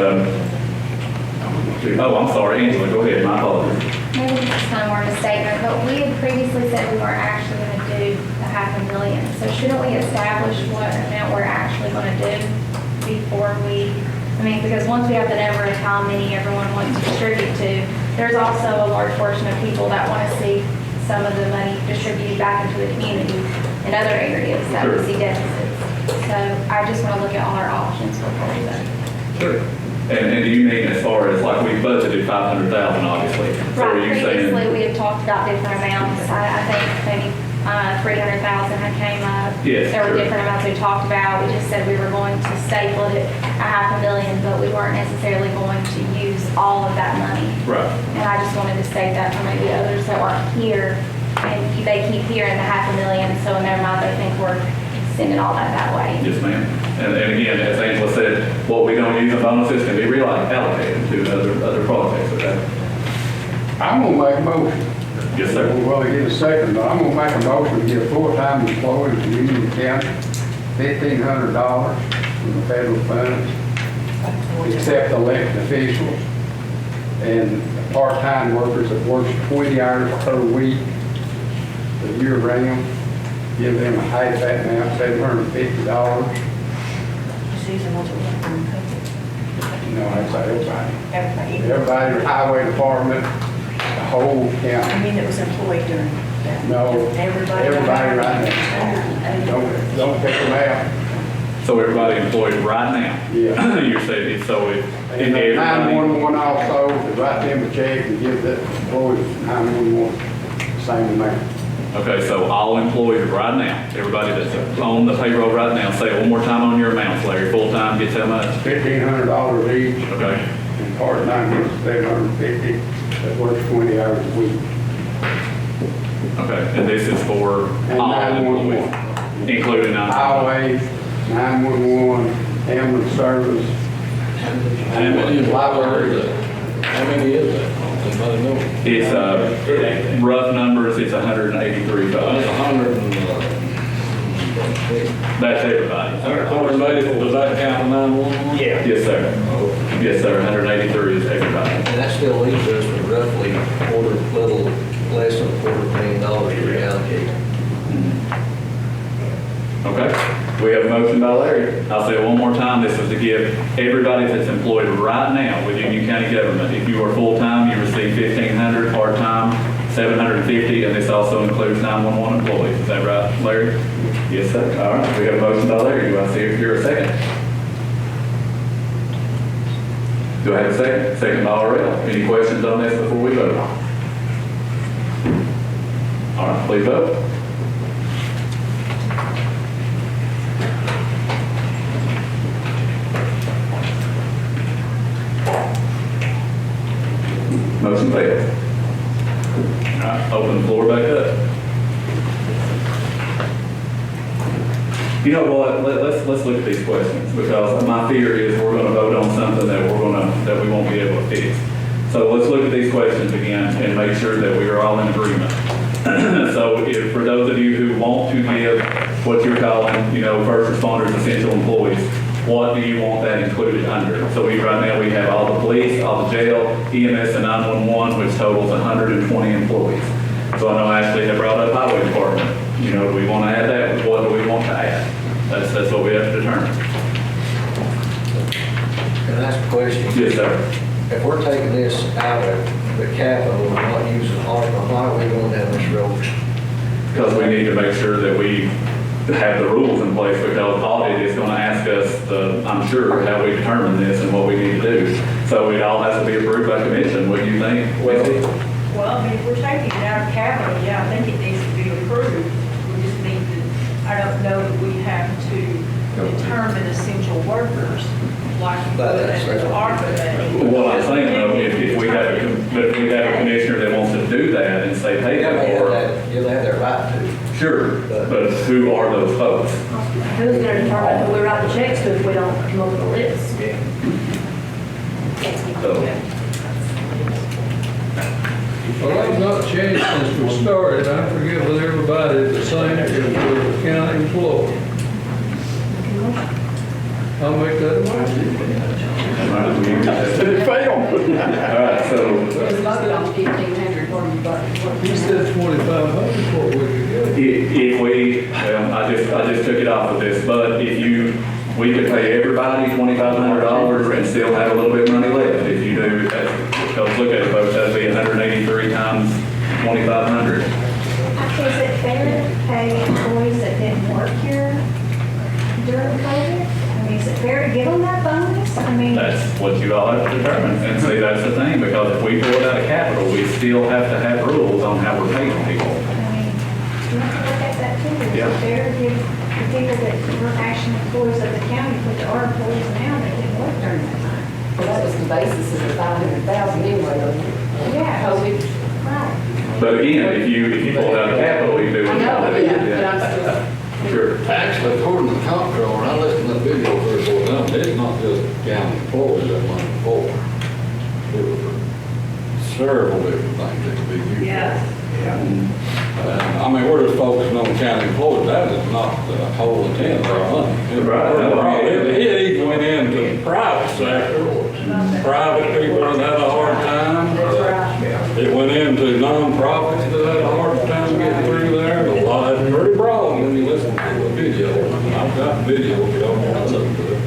oh, I'm sorry, Angela, go ahead, my apologies. Maybe this is kind of more of a statement, but we had previously said we weren't actually going to do the $500,000. So shouldn't we establish what amount we're actually going to do before because once we have the number of how many everyone wants to distribute to, there's also a large portion of people that want to see some of the money distributed back into the community in other areas that we see deficits. So I just want to look at all our options before we vote. Sure. And do you mean as far as, like, we budgeted 500,000, obviously? So are Right, you saying? previously we have talked about different amounts. I think maybe 300,000 had came up. Yes, There were sure. different amounts we talked about. We just said we were going to staple it at $500,000, but we weren't necessarily going to use all of that money. Right. And I just wanted to state that for maybe others that aren't here, and they keep hearing the $500,000, so in their mind they think we're sending all that way. Yes, ma'am. And again, as Angela said, what we don't use in bonuses can be reallocated to other projects, okay? I'm gonna make a motion. Yes, sir. Well, I get a second, but I'm gonna make a motion to give full-time employees in Union County $1,500 from the federal funds, except elected officials and part-time workers that works 20 hours per week, the year round. Give them a half that amount, $750. No, I'd say everybody. Everybody, the highway department, the whole county. I mean, it was employed during that. No, Everybody. everybody right now. Don't pick them out. So everybody employed right now? Yeah. You're saying, so it, And the 911 also, to write them a check and give that employee 911 the same amount. Okay, so all employees right now, everybody that's on the payroll right now, say it one more time on your amounts, Larry. Full-time gets how much? $1,500 each. Okay. And part-time gets $750. That works 20 hours a week. Okay, and this is for And all 911. employees, including Highway, 911, ambulance service. How many is that? How many is that? Anybody know? It's, rough numbers, it's 183 That's folks. 100 and, That's everybody. 180, does that count 911? Yes, sir. Yes, sir, 183 is everybody. And that still leaves us with roughly little less than $250,000 to reallocate. Okay, we have a motion by Larry. I'll say it one more time, this is to give everybody that's employed right now with Union County government. If you are full-time, you receive $1,500, part-time, $750, and this also includes 911 employees. Is that right, Larry? Yes, sir. All right, we have a motion by Larry. Do I see if you're a second? Do I have a second? Second by Laurel. Any questions on this before we vote? All right, please vote. Motion failed. All right, open the floor back up. You know what, let's look at these questions, because my fear is we're gonna vote on something that that we won't be able to fix. So let's look at these questions again and make sure that we are all in agreement. So if, for those of you who want to give what you're calling, first responders, essential employees, what do you want that included under? So right now we have all the police, all the jail, EMS, and 911, which totals 120 employees. So I know Ashley had brought up highway department. Do we want to add that? What do we want to add? That's what we have to determine. Can I ask a question? Yes, sir. If we're taking this out of the capital and not using ARPA, why are we going down this road? Because we need to make sure that we have the rules in place, because audit is going to ask us, I'm sure, how we determine this and what we need to do. So it all has to be approved by commission. What do you think, Wesley? Well, I mean, if we're taking it out of capital, yeah, I think it needs to be approved. We just need to, I don't know that we have to determine essential workers like we would under ARPA money. What I'm saying though, if we have a commissioner that wants to do that and say, pay them for. You'll have that right to. Sure, but who are those folks? Who's going to determine who we write the checks to if we don't come up with a list? So, Well, I've not changed since we started. I forget with everybody the same as with the county employee. I'll make that a motion. It failed. All right, so. It's not on 1,500, what you got? He said 2,500 for a week ago. If we, I just took it off of this, but we could pay everybody $2,500 and still have a little bit of money left. If you do, because look at it, folks, that'd be 183 times 2,500. Is it fair to pay employees that didn't work here during COVID? I mean, is it fair to give them that bonus? I mean, That's what you all have to determine. And see, that's the thing, because if we pull it out of capital, we still have to have rules on how we're paying people. you have to look at that too. Is Yeah. it fair to give the people that weren't actually employees of the county, but that are employees now that didn't work during that time? Well, that was the basis of the 500,000 anyway, though. Yeah. COVID. Right. But again, if you pull it out of capital, you do I it. know, but I'm still. Sure. Actually, according to the comptroller, and I listened to that video very well, it's not just county employees that money for. There were several different things that could be used. Yeah. I mean, we're just focusing on county employees, that is not the whole intent of our money. It even went into the private sector, private people that had a hard time. It went into nonprofits that had a hard time getting through there, a lot, it's pretty broad when you listen to the video. I've got video, if you don't want to listen to it.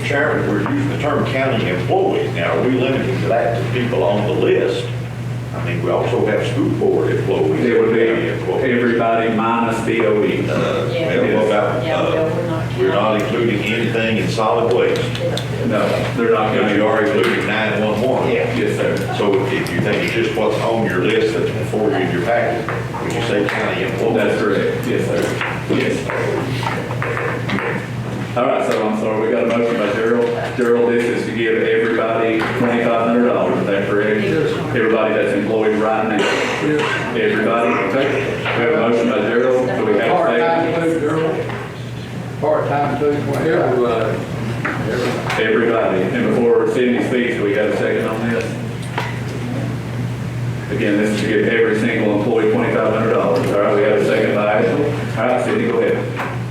Mr. Chairman, we're using the term county employees. Now, are we limiting that to people on the list? I mean, we also have school board employees. It would be everybody minus DOE. Well, what about, we're not including anything in solid waste. No, they're not going Because to. you are including 911. Yes, sir. So if you think it's just what's on your list that's before you in your packet, would you say county employees? That's correct. Yes, sir. Yes. All right, so I'm sorry, we got a motion by Gerald. Gerald, this is to give everybody $2,500, is that correct? Everybody that's employed right now? Everybody, okay. We have a motion by Gerald, do we have a Part-time second? too, Gerald. Part-time too, everybody. Everybody, and before Cindy speaks, do we got a second on this? Again, this is to give every single employee $2,500. All right, we have a second by Ashley. All right, Cindy, go ahead.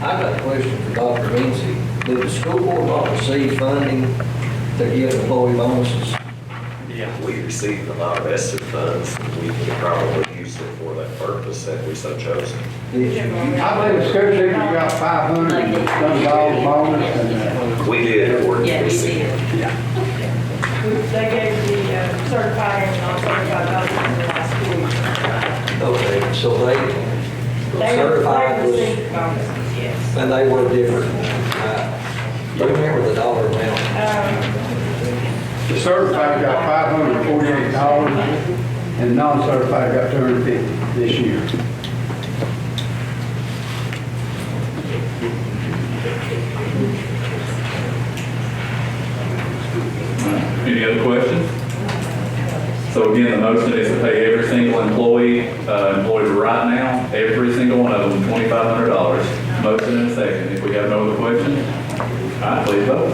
I've got a question for Dr. Lindsay. Did the school board not receive funding to give employee bonuses? Yeah, we received a lot of ESSER funds. We could probably use it for that purpose that we so chose. I believe the school teacher got $500 bonus and, We did. Yeah, we did. They gave the certified and non-certified doctors in the last school year. Okay, so they certified They was, received bonuses, yes. and they were different. Do you remember the dollar amount? the certified got $548 and non-certified got $250 this year. Any other questions? So again, the motion is to pay every single employee, employed right now, every single one of them, $2,500. Motion and a second. If we have no other questions, all right, please vote.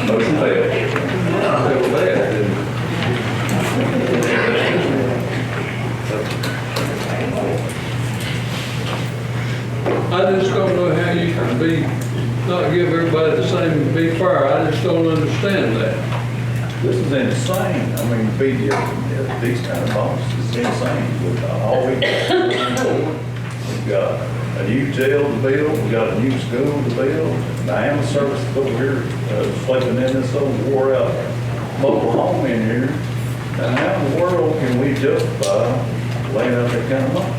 Motion failed. I just don't know how you can not give everybody the same, be fair. I just don't understand that. This is insane. I mean, be different, these kind of bonuses is insane. With all we we've got a new jail to build, we got a new school to build, the ambulance service over here, sleeping in this old wore out mobile home in here. And how in the world can we justify laying out that kind of money?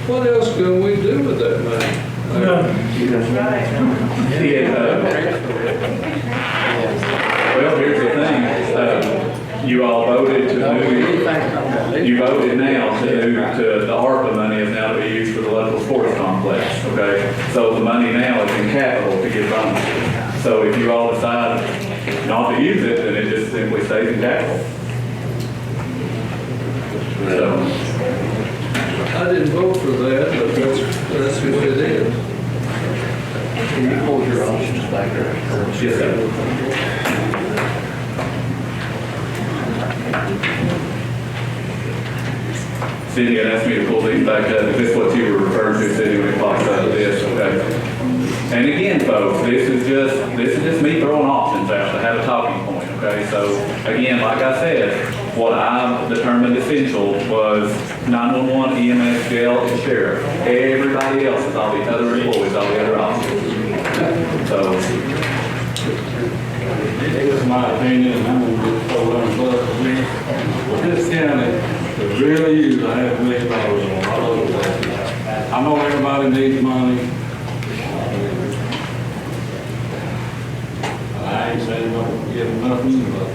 What else can we do with that money? Well, here's the thing, you all voted to move, you voted now to move to the ARPA money is now to be used for the local sports complex, okay? So the money now is in capital to give bonuses. So if you all decide not to use it, then it just simply stays in capital. So, I didn't vote for that, but that's what it is. Can you hold your options back there? yes, sir. Cindy had asked me to pull these back up. Is this what you were referring to, Cindy, when it pops out of this? Okay. And again, folks, this is just me throwing options out to have a talking point, okay? So again, like I said, what I determined essential was 911, EMS, jail, and sheriff. Everybody else is all the other employees, all the other officers. So, This is my opinion, and I'm gonna get so unplugged with but this county could really use $500,000 on a lot of things. I know everybody needs money. I ain't saying don't give them nothing, but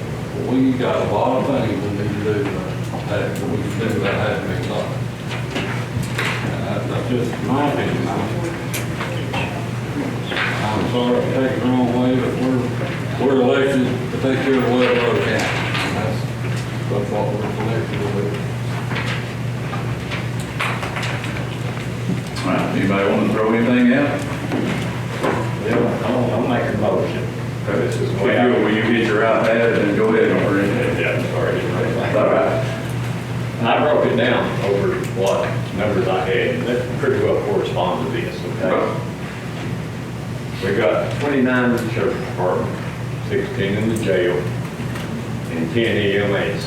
we got a lot of things we need to do that we spend about $500,000. And that's just my opinion. I'm sorry to take it the wrong way, but we're elected to take care of Webber County. And that's what we're elected to do. all right, anybody want to throw anything out? Yeah, I'll make a motion. This is way out. Will you get your iPad and go ahead and bring it? Yeah, sorry. All right. I broke it down over what numbers I had, and that pretty well corresponds to this, okay? We got 29 in the sheriff's department, 16 in the jail, and 10 EMS.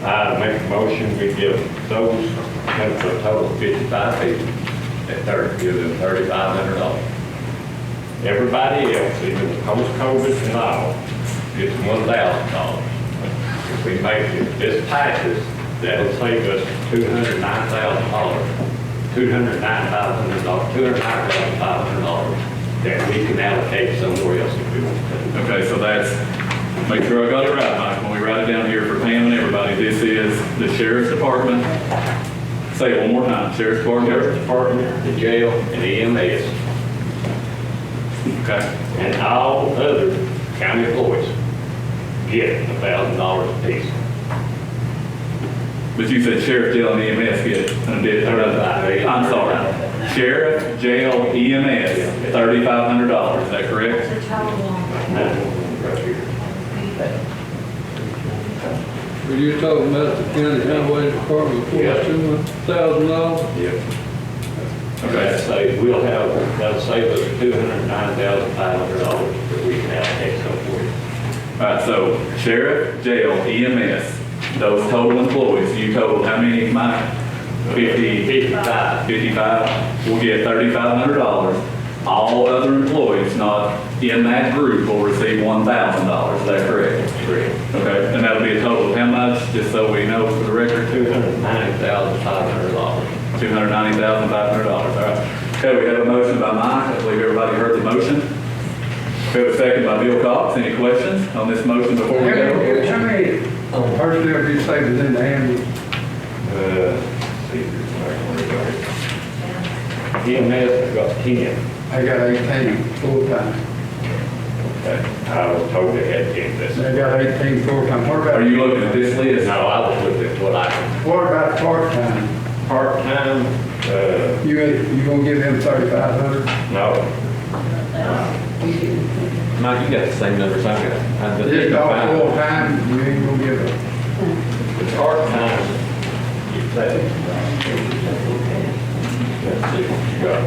I make a motion, we give those, that's a total of 55 people, give them $3,500. Everybody else, even post-COVID and all, gets $1,000. If we make it, this passes, that'll save us $209,000, $209,500 that we can allocate somewhere else if we want to. Okay, so that's, make sure I got it right, Mike. When we write it down here for Pam and everybody, this is the sheriff's department. Say it one more time, sheriff's department. Sheriff's department, the jail, and EMS. Okay. And all other county employees get $1,000 apiece. But you said sheriff, jail, and EMS get an additional, I'm sorry. Sheriff, jail, EMS, $3,500, is that correct? Were you talking about the county highway department for $200,000? Yep. Okay, so that'll save us $209,500 that we can allocate so forth. All right, so sheriff, jail, EMS, those total employees, you total how many, Mike? 55. We'll get $3,500. All other employees not in that group will receive $1,000, is that correct? Correct. Okay, and that'll be a total of how much, just so we know for the record? $290,500. $290,500, all right. Okay, we have a motion by Mike, I believe everybody heard the motion. We have a second by Bill Cox, any questions on this motion before we go? How many personnel do you say is in the ambulance? EMS, I've got 10. I got 18 full-time. Okay. I was told they had 10. I got 18 full-time. What about? Are you looking at this list? No, I was looking at what I can. What about part-time? Part-time, You gonna give him 3,500? no. Mike, you got the same numbers I got. Just all full-time, you ain't gonna give him. The part-time, you say. Let's see what you got.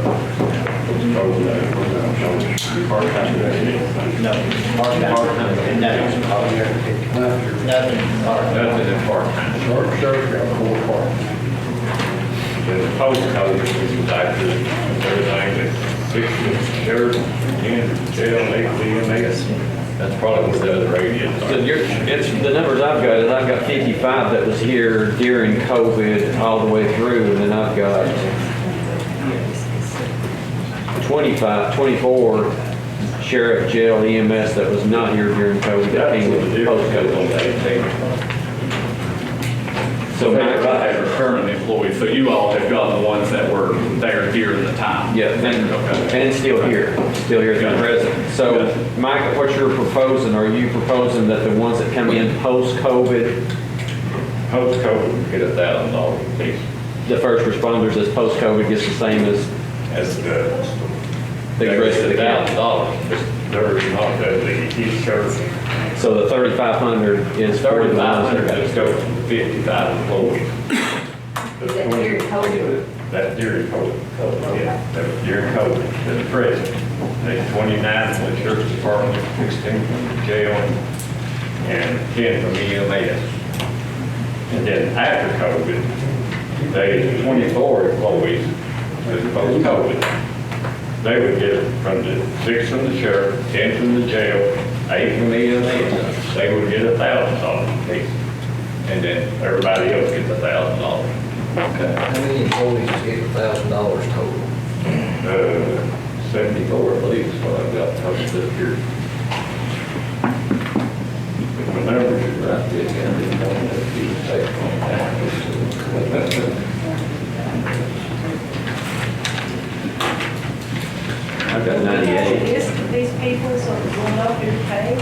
Part-time. No, part-time. Nothing. Nothing in part-time. Short service got 4 part-time. The post-code is actually everything that's 60 sheriff, 10 jail, 8 EMS. That's probably what the other rate is. So the numbers I've got is I've got 55 that was here during COVID all the way through, and then I've got 24 sheriff, jail, EMS that was not here during COVID, that came with the post-COVID. So Mike, I have current employees, so you all have got the ones that were there here at the time? Yeah, and still here through the present. So, Mike, what you're proposing, are you proposing that the ones that come in post-COVID, Post-COVID, get $1,000 apiece. the first responders as post-COVID gets the same as the rest of the county? They're not the East Coast. So the 3,500 is for the ones that 3,500 just goes to 55 employees. Is that during COVID? That's during COVID, yeah, that was during COVID, to the present. There's 29 from the sheriff's department, 16 from the jail, and 10 from EMS. And then after COVID, they 24 employees, as post-COVID. They would get from the 6 from the sheriff, 10 from the jail, 8 from EMS. They would get $1,000 apiece. And then everybody else gets $1,000. Okay. How many employees get $1,000 total? 74, I believe, is what I've got posted up here. If my numbers are right, I didn't know that he was taking on that. I've got 98. List of these people, so we'll know who paid.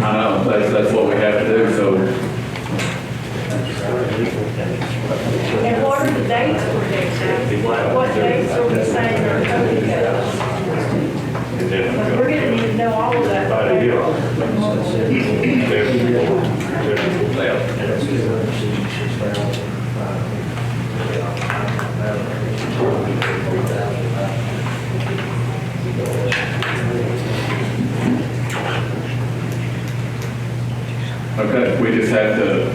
I know, that's what we have to do, so. And what are the dates for next year? What dates are we saying are coming up? Because we're gonna need to know all of that. About a year. Okay, we just have to,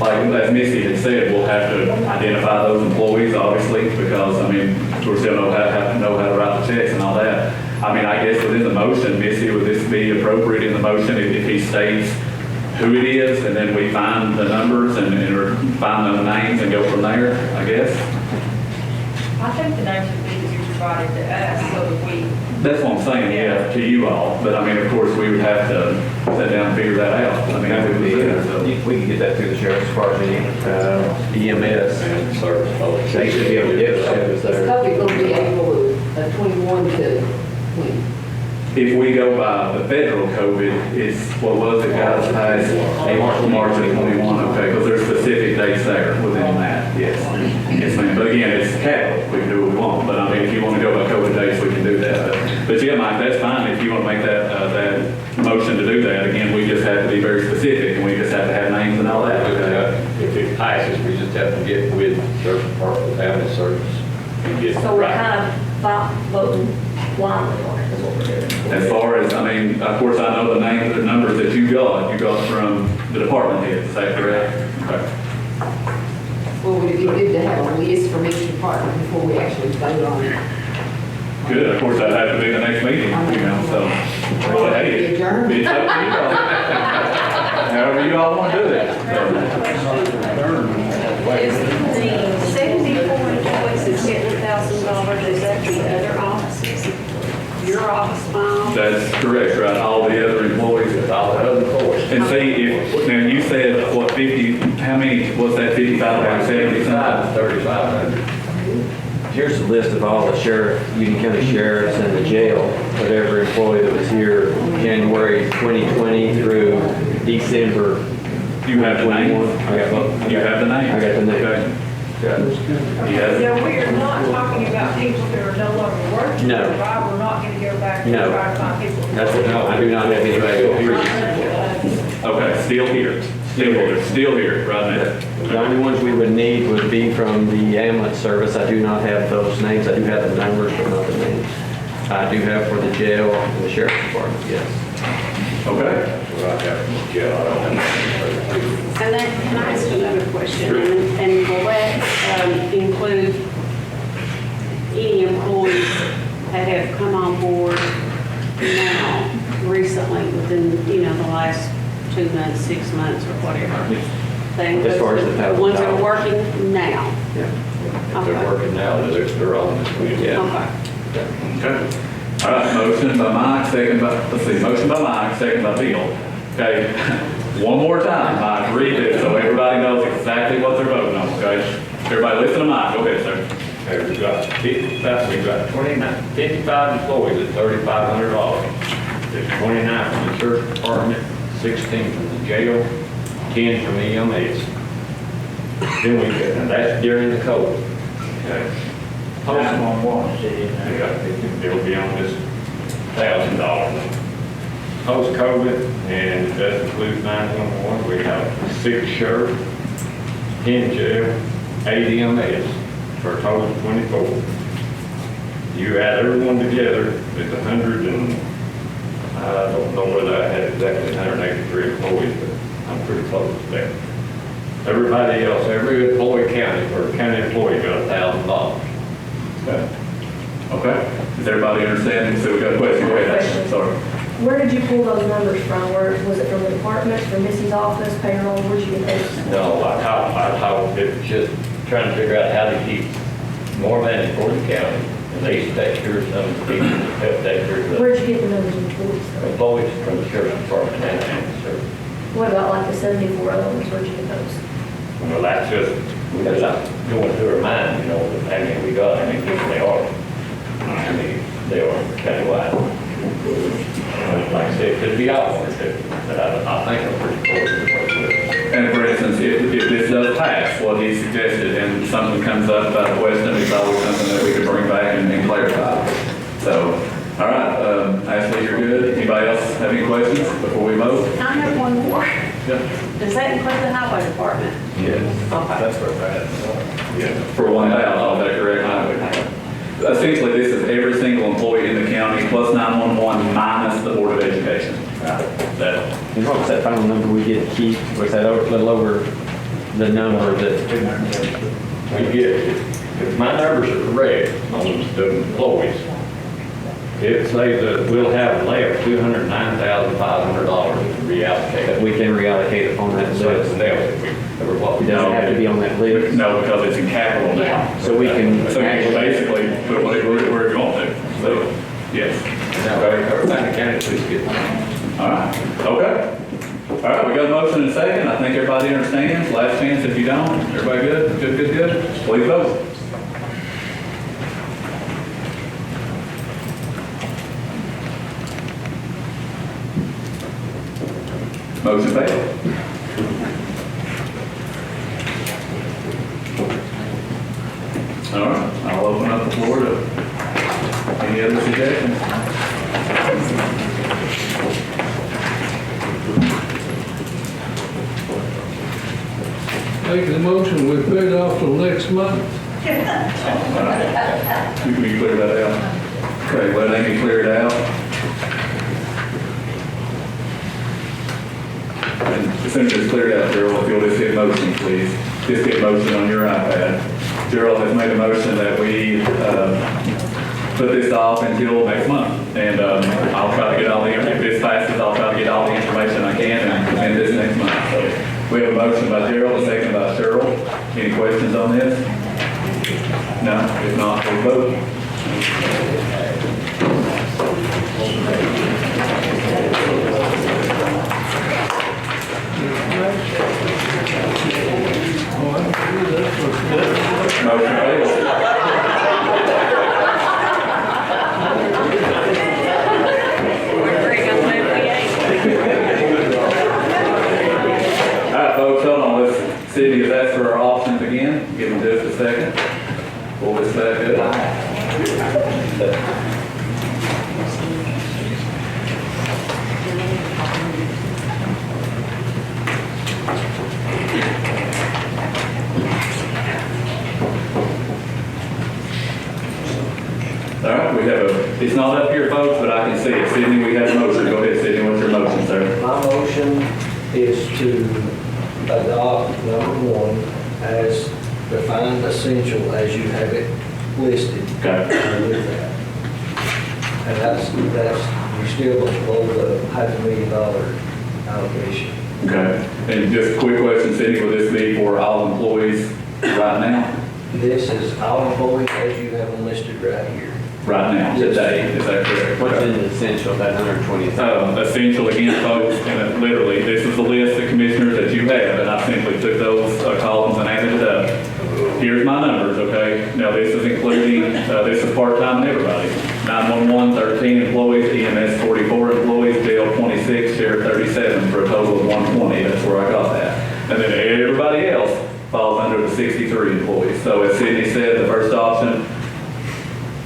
like as Missy had said, we'll have to identify those employees, obviously, because, I mean, we still have to know how to write the checks and all that. I mean, I guess within the motion, Missy, would this be appropriate in the motion if he states who it is, and then we find the numbers and or find the names and go from there, I guess? I think the names would be provided to us so that we. That's what I'm saying, yeah, to you all, but I mean, of course, we would have to sit down and figure that out. I mean, That would be, we we can get that through the sheriff's department, EMS. And service. They should be able to get It's service there. probably going to be April of 21 to 20. If we go by the federal COVID, it's, what was it, guys, passed March of 21, okay, because there's specific dates there within that, yes. Yes, ma'am, but again, it's capital, we can do what we want, but I mean, if you want to go by COVID dates, we can do that. But yeah, Mike, that's fine, if you want to make that, that motion to do that, again, we just have to be very specific, and we just have to have names and all that, okay? If it passes, we just have to get with Service Department, Family Service, and get it So we're right. kind of voting blindly on it, is what we're doing. As far as, I mean, of course, I know the names, the numbers that you got from the department heads, is that correct? Okay. Well, would it be good to have a list from each department before we actually vote on it? Good, of course, that'd have to be the next meeting, you know, so. Well, hey, it's up to you all. However you all want to do it. Is the 74 employees that's getting $1,000, is that the other offices? Your office, my office? That's correct, right, all the other employees. All the other employees. And see, if, now you said, what, 50, how many, what's that, 55, like 70 something? 3,500. Here's a list of all the sheriff, Union County sheriffs and the jail, whatever employee that was here January 2020 through December. You have the name? 21. I got both. You have the name? I got the name. Okay. He has it. So we are not talking about people who are no longer working. No. Right, we're not going to go back and No. try to find people. That's it. No, I do not have anybody here. Okay, still here, still here, right now. The only ones we would need would be from the ambulance service. I do not have those names. I do have the numbers, but not the names. I do have for the jail and the sheriff's department, yes. Okay. And then, can I ask another question? And will that include any employees that have come on board now, recently, within, the last 2 months, 6 months, or whatever? As far as the The ones that are working now? Yeah. If they're working now, they're on this week. Okay. Okay. All right, motion by Mike, second by, let's see, motion by Mike, second by Bill. Okay, one more time, Mike, read this so everybody knows exactly what they're voting on, okay? Everybody listen to Mike, go ahead, sir. Okay, we've got 55 employees at $3,500. There's 29 from the sheriff's department, 16 from the jail, 10 from EMS. Then we get, and that's during the COVID. Okay. They'll be on this $1,000. Post-COVID, and it does include 911, we have 6 sheriff, 10 jail, 8 EMS, for a total of 24. You add everyone together, it's 100 and, I don't know whether I had exactly 183 employees, but I'm pretty close to that. Everybody else, every employee county, or county employee got $1,000. Okay. Okay, does everybody understand? So we got a question, go ahead, sorry. Where did you pull those numbers from? Was it from the departments, from Missy's office, payroll? Where'd you get those? No, I talked, it was just trying to figure out how to keep more money for the county, and they used to take care of some of the people that help take care of Where'd you get the numbers of employees? the employees from the sheriff's department and the service. What about like the 74 other ones? Where'd you get those? Well, that's just, because I'm going through our mind, how many we got, how many people they are. I mean, they are countywide. Like I said, it could be out one or two, but I think I'm pretty close to what it is. And for instance, if this does pass, what he suggested, and something comes up about Weston, it's always something that we could bring back and clarify. So, all right, Ashley, you're good. Anybody else have any questions before we vote? I have one more. Yeah. Does that include the highway department? Yes. Okay. That's what that is. Yeah. For 1,000, is that correct? Essentially, this is every single employee in the county plus 911 minus the Board of Education. That. And what was that final number we get to keep? Was that a little over the number that? We get, if my numbers are correct on the employees, it says that we'll have left $209,500 to reallocate. That we can reallocate upon that So it's list. now, what we It doesn't have to be on that list. No, because it's in capital now. So we can So actually, basically, put where you want to. So, yes. Now, everything the county please get. All right. Okay. All right, we got a motion and a second. I think everybody understands. Last chance if you don't. Everybody good? Good. Please vote. Motion failed. floor to any other suggestions? Make the motion, we put it off till next month. You can clear that out. Okay, let Amy clear it out. And as soon as it's cleared out, Gerald, if you'll just hit motion, please. Just hit motion on your iPad. Gerald has made a motion that we put this off until next month. And I'll try to get all the, if this passes, I'll try to get all the information I can and this next month. So we have a motion by Gerald, a second by Cheryl. Any questions on this? No? If not, we'll vote. Motion fails. All right, folks, hold on. City has asked for our options again. Give them just a second. Pull this back up. All right, we have it's not up here, folks, but I can see it. Sydney, we have a motion. Go ahead, Sydney. What's your motion, sir? My motion is to adopt number one as defined essential as you have it listed. Okay. With that. And that's, you still below the $500,000 allocation. Okay. And just a quick question, Sydney, will this be for all employees right now? This is all employees as you have them listed right here. Right now, today, is that correct? What's in essential, that 120,000? Essential again, folks, and literally, this is the list of commissioners that you have, and I simply took those columns and added it up. Here's my numbers, okay? Now, this is including, this is part-time and everybody. 911, 13 employees, EMS, 44 employees, jail, 26, sheriff, 37, for a total of 120. That's where I got that. And then everybody else falls under the 63 employees. So as Sydney said, the first option,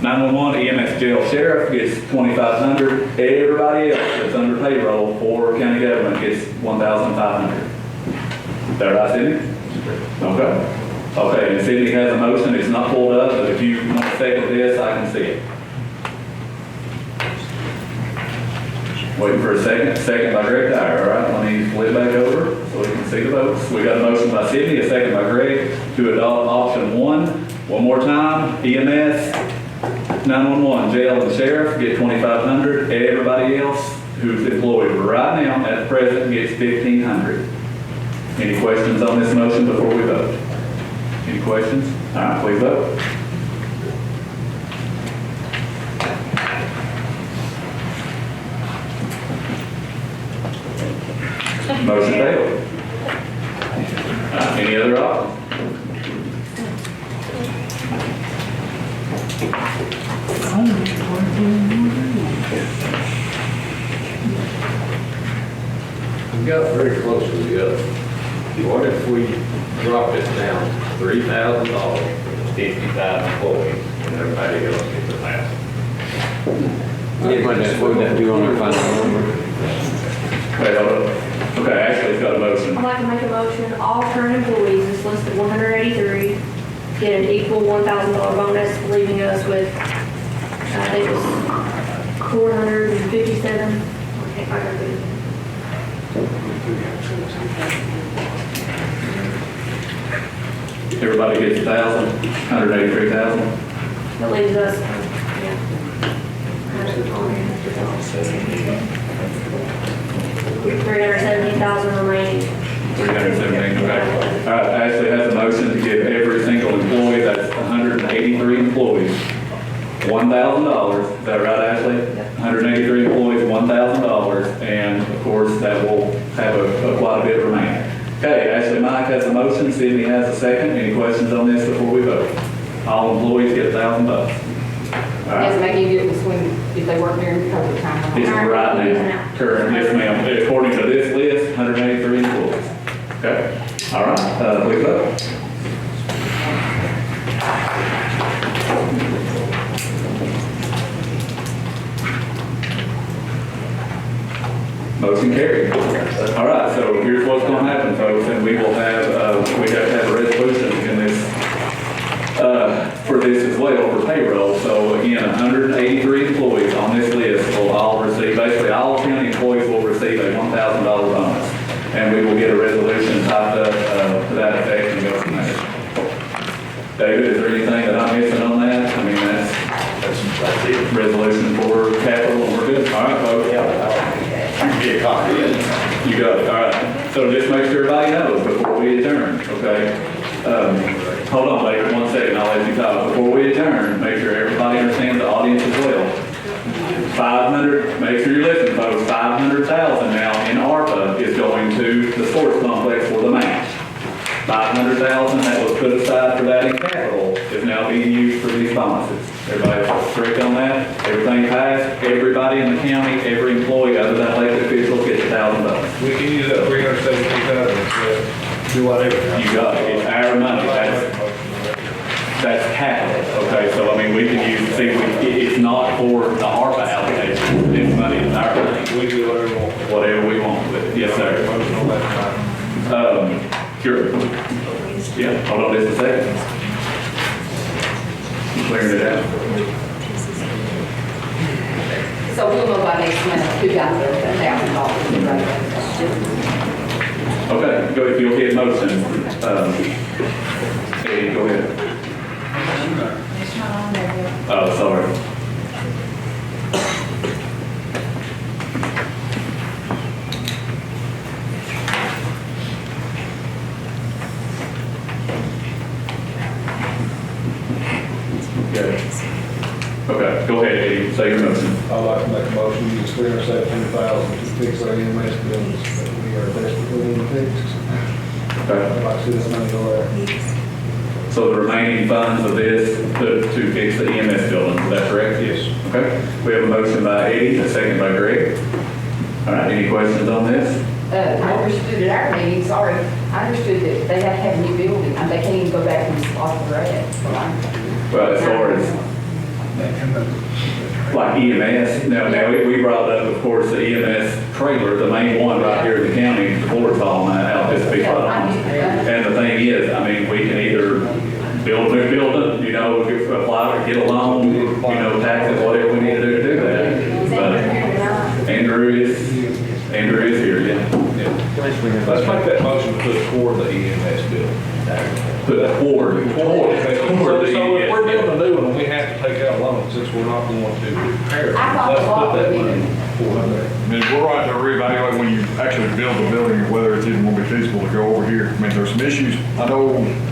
911, EMS, jail, sheriff gets 2,500. Everybody else that's under payroll for county government gets 1,500. Is that right, Sydney? Okay. Okay, and Sydney has a motion. It's not pulled up, but if you want to second this, I can see it. Waiting for a second. Second by Greg Dyer. All right, let me flip back over so we can see the votes. We got a motion by Sydney, a second by Greg to adopt option one. One more time, EMS, 911, jail and sheriff get 2,500. Everybody else who's employed right now at present gets 1,500. Any questions on this motion before we vote? Any questions? All right, please vote. Motion failed. Any other options? We got very close to the other. What if we drop it down $3,000 for the 55 employees and everybody else gets $1,000? What would that do on our final number? Wait, hold up. Okay, Ashley's got a motion. I'd like to make a motion, all current employees, this list of 183, get an equal $1,000 bonus, leaving us with, I think it was 457. Okay, I got it. Everybody gets 1,000, 183,000. That leaves us, yeah. 317,000 remaining. 317, okay. All right, Ashley has a motion to give every single employee, that's 183 employees, $1,000. Is that right, Ashley? 183 employees, $1,000, and of course, that will have quite a bit remaining. Okay, Ashley Mike has a motion, Sydney has a second. Any questions on this before we vote? All employees get $1,000. All right. Doesn't make any difference when, if they work during overtime. It's right now, current, yes ma'am, according to this list, 183 employees. Okay, all right, please vote. Motion carried. All right, so here's what's gonna happen, folks, and we will have, we have to have a resolution in this, for this as well, for payroll. So again, 183 employees on this list will all receive, basically all county employees will receive a $1,000 bonus. And we will get a resolution typed up, to that effect and go from there. David, is there anything that I'm missing on that? I mean, that's it. Resolution for capital, and we're good. All right, folks. Be a copy. You got it, all right. So just make sure everybody knows before we adjourn, okay? Hold on, David, 1 second, I'll let you talk. Before we adjourn, make sure everybody understands, the audience as well. 500, make sure you're listening, folks, 500,000 now in ARPA is going to the sports complex for the match. 500,000 that was put aside for that in capital is now being used for these bonuses. Everybody strict on that? Everything passed? Everybody in the county, every employee other than elected officials gets $1,000. We can use that 372,000 to do whatever. You got it, it's our money, that's capital, okay? So, I mean, we can use, see, it's not for the ARPA allocation, this money is our money. We do whatever we want. Whatever we want with it, yes, sir. Sure. Yeah, hold on just a second. Clearing it out. So we'll know by next month who got the $1,000. Okay, go if you'll get motion. Eddie, go ahead. Oh, sorry. Okay, go ahead, Eddie, say your motion. I'd like to make a motion, use 317,000 to fix our EMS buildings that we are desperately in fix. Okay. I'd like to see this money go there. So the remaining funds of this to fix the EMS building, is that correct? Yes. Okay, we have a motion by Eddie, a second by Greg. All right, any questions on this? I understood at our meeting, sorry, I understood that they have to have a new building, and they can't even go back from the spot where they're at. Well, as far as like EMS, now we brought up, of course, the EMS trailer, the main one right here in the county, the board's falling out, just to be quite honest. And the thing is, I mean, we can either build a new building, you know, apply or get a loan, you know, taxes, whatever we need to do that. But Andrew is here, yeah. Let's make that motion to put toward the EMS building. Put that forward. So if we're building a new one, we have to take out loans since we're not going to repair it. I thought Let's the law put that would be- money toward that. I mean, we're right to reevaluate when you actually build the building, whether it's even going to be feasible to go over here. I mean, there's some issues. I know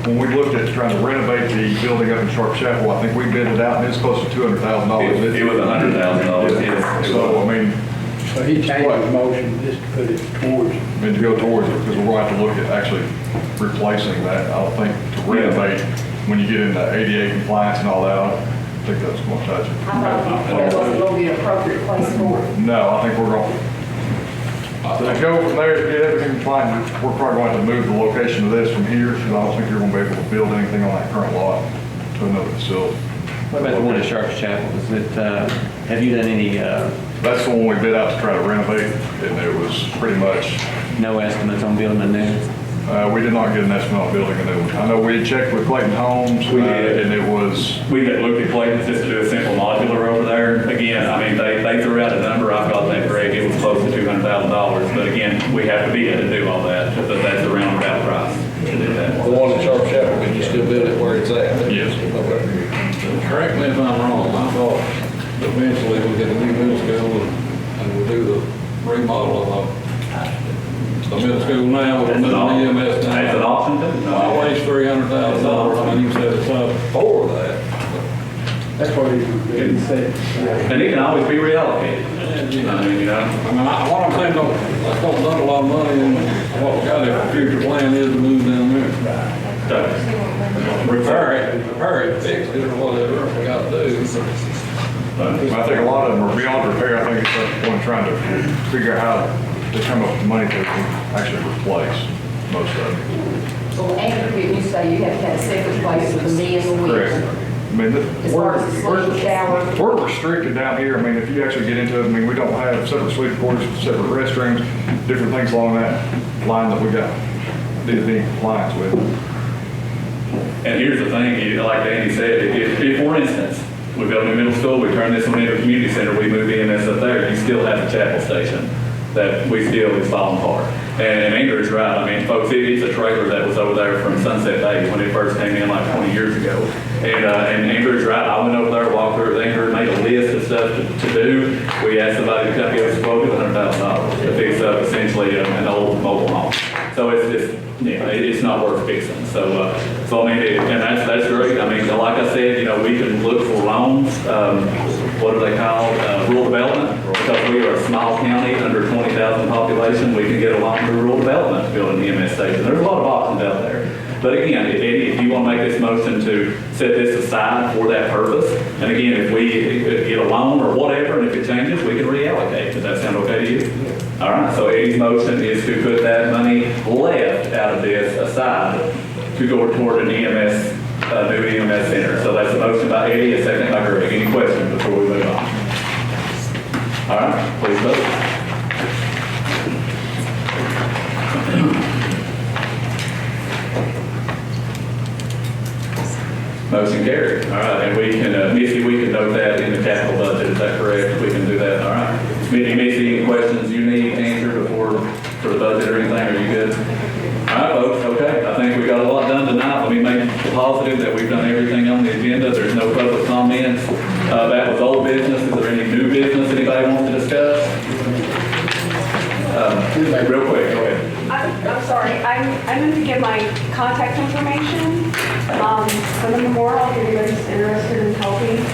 when we looked at trying to renovate the building up in Sharp Chapel, I think we bid it out and it's close to $200,000. It was $100,000, yes. So, I mean, So he changed his motion just to put it towards. I mean, to go towards it, because we're going to have to look at actually replacing that. I don't think to renovate, when you get into ADA compliance and all that, I don't think that's going to touch it. I thought that wasn't going to be an appropriate place for it. No, I think we're going to go from there, get everything compliant. We're probably going to have to move the location of this from here, because I don't think you're going to be able to build anything on that current lot to another facility. What about the one at Sharps Chapel? Is it, have you done any, That's the one we bid out to try to renovate, and it was pretty much, no estimates on building a new? we did not get an estimate on building a new one. I know we had checked with Clayton Homes, We did. and it was, We had looked at Clayton just to do a simple modular over there. Again, I mean, they threw out a number, I got that Greg, it was close to $200,000. But again, we have to be able to do all that, but that's a roundabout price to do that. The one at Sharp Chapel, can you still build it where it's at? yes. Okay. Correct me if I'm wrong, I thought eventually we'll get a new middle school and we'll do the remodel of the middle school now with the That's an option. EMS now. That's an option too. I waste $300,000, I mean, you said it's up for that. That's what he said. And it can always be reallocated. I mean, you know. I mean, what I'm saying, let's don't dump a lot of money in what we got if the future plan is to move down there. Repair it, fix it, or whatever we got to do. I think a lot of them are beyond repair. I think it's at the point of trying to figure out how to come up with money to actually replace most of it. So Andrew, you say you have to have a separate place for the men and women. Correct. I mean, As far as the sleep shower. we're restricted down here. I mean, if you actually get into it, I mean, we don't have separate sleeping quarters, separate restrooms, different things along that line that we got to be in compliance with. And here's the thing, like Danny said, if for instance, we build a new middle school, we turn this one into a community center, we move EMS up there, you still have the chapel station that we still is falling apart. And Andrew's right, I mean, folks, it's a trailer that was over there from Sunset Bay when it first came in like 20 years ago. And Andrew's right, I went over there, walked through with Andrew, made a list of stuff to do. We asked somebody to come give us a quote of $100,000 to fix up essentially an old mobile home. So it's not worth fixing. So I mean, and that's great. I mean, like I said, we can look for loans, what do they call, rural development, because we are a small county, under 20,000 population, we can get a loan through rural development to build an EMS station. There's a lot of options out there. But again, Eddie, if you want to make this motion to set this aside for that purpose, and again, if we get a loan or whatever, and if it changes, we can reallocate. Does that sound okay to you? All right, so Eddie's motion is to put that money left out of this aside to go toward an EMS, new EMS center. So that's a motion by Eddie, a second by Greg. Any questions before we move on? All right, please vote. Motion carried. All right, and we can, Missy, we can note that in the capital budget. Is that correct? We can do that. All right. Missy, any questions you need answered for the budget or anything? Are you good? All right, folks. Okay. I think we got a lot done tonight. Let me make it positive that we've done everything on the agenda. There's no public comments. That was old business. Is there any new business anybody wants to discuss? Real quick, go ahead. I'm sorry, I meant to give my contact information for the memorial, if anybody's interested in helping.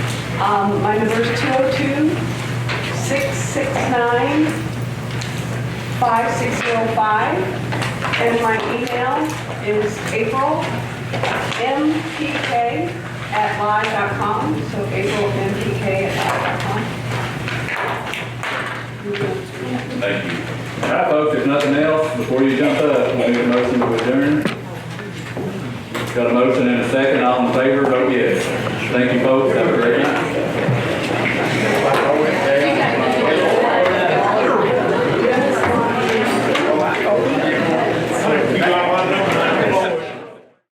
My number is 202-669-5605, and my email is aprilmpk@live.com, so aprilmpk@live.com. Thank you. All right, folks, if nothing else, before you jump up, we'll make a motion to adjourn. Got a motion and a second. All in favor, vote yes. Thank you, folks. Have a great night.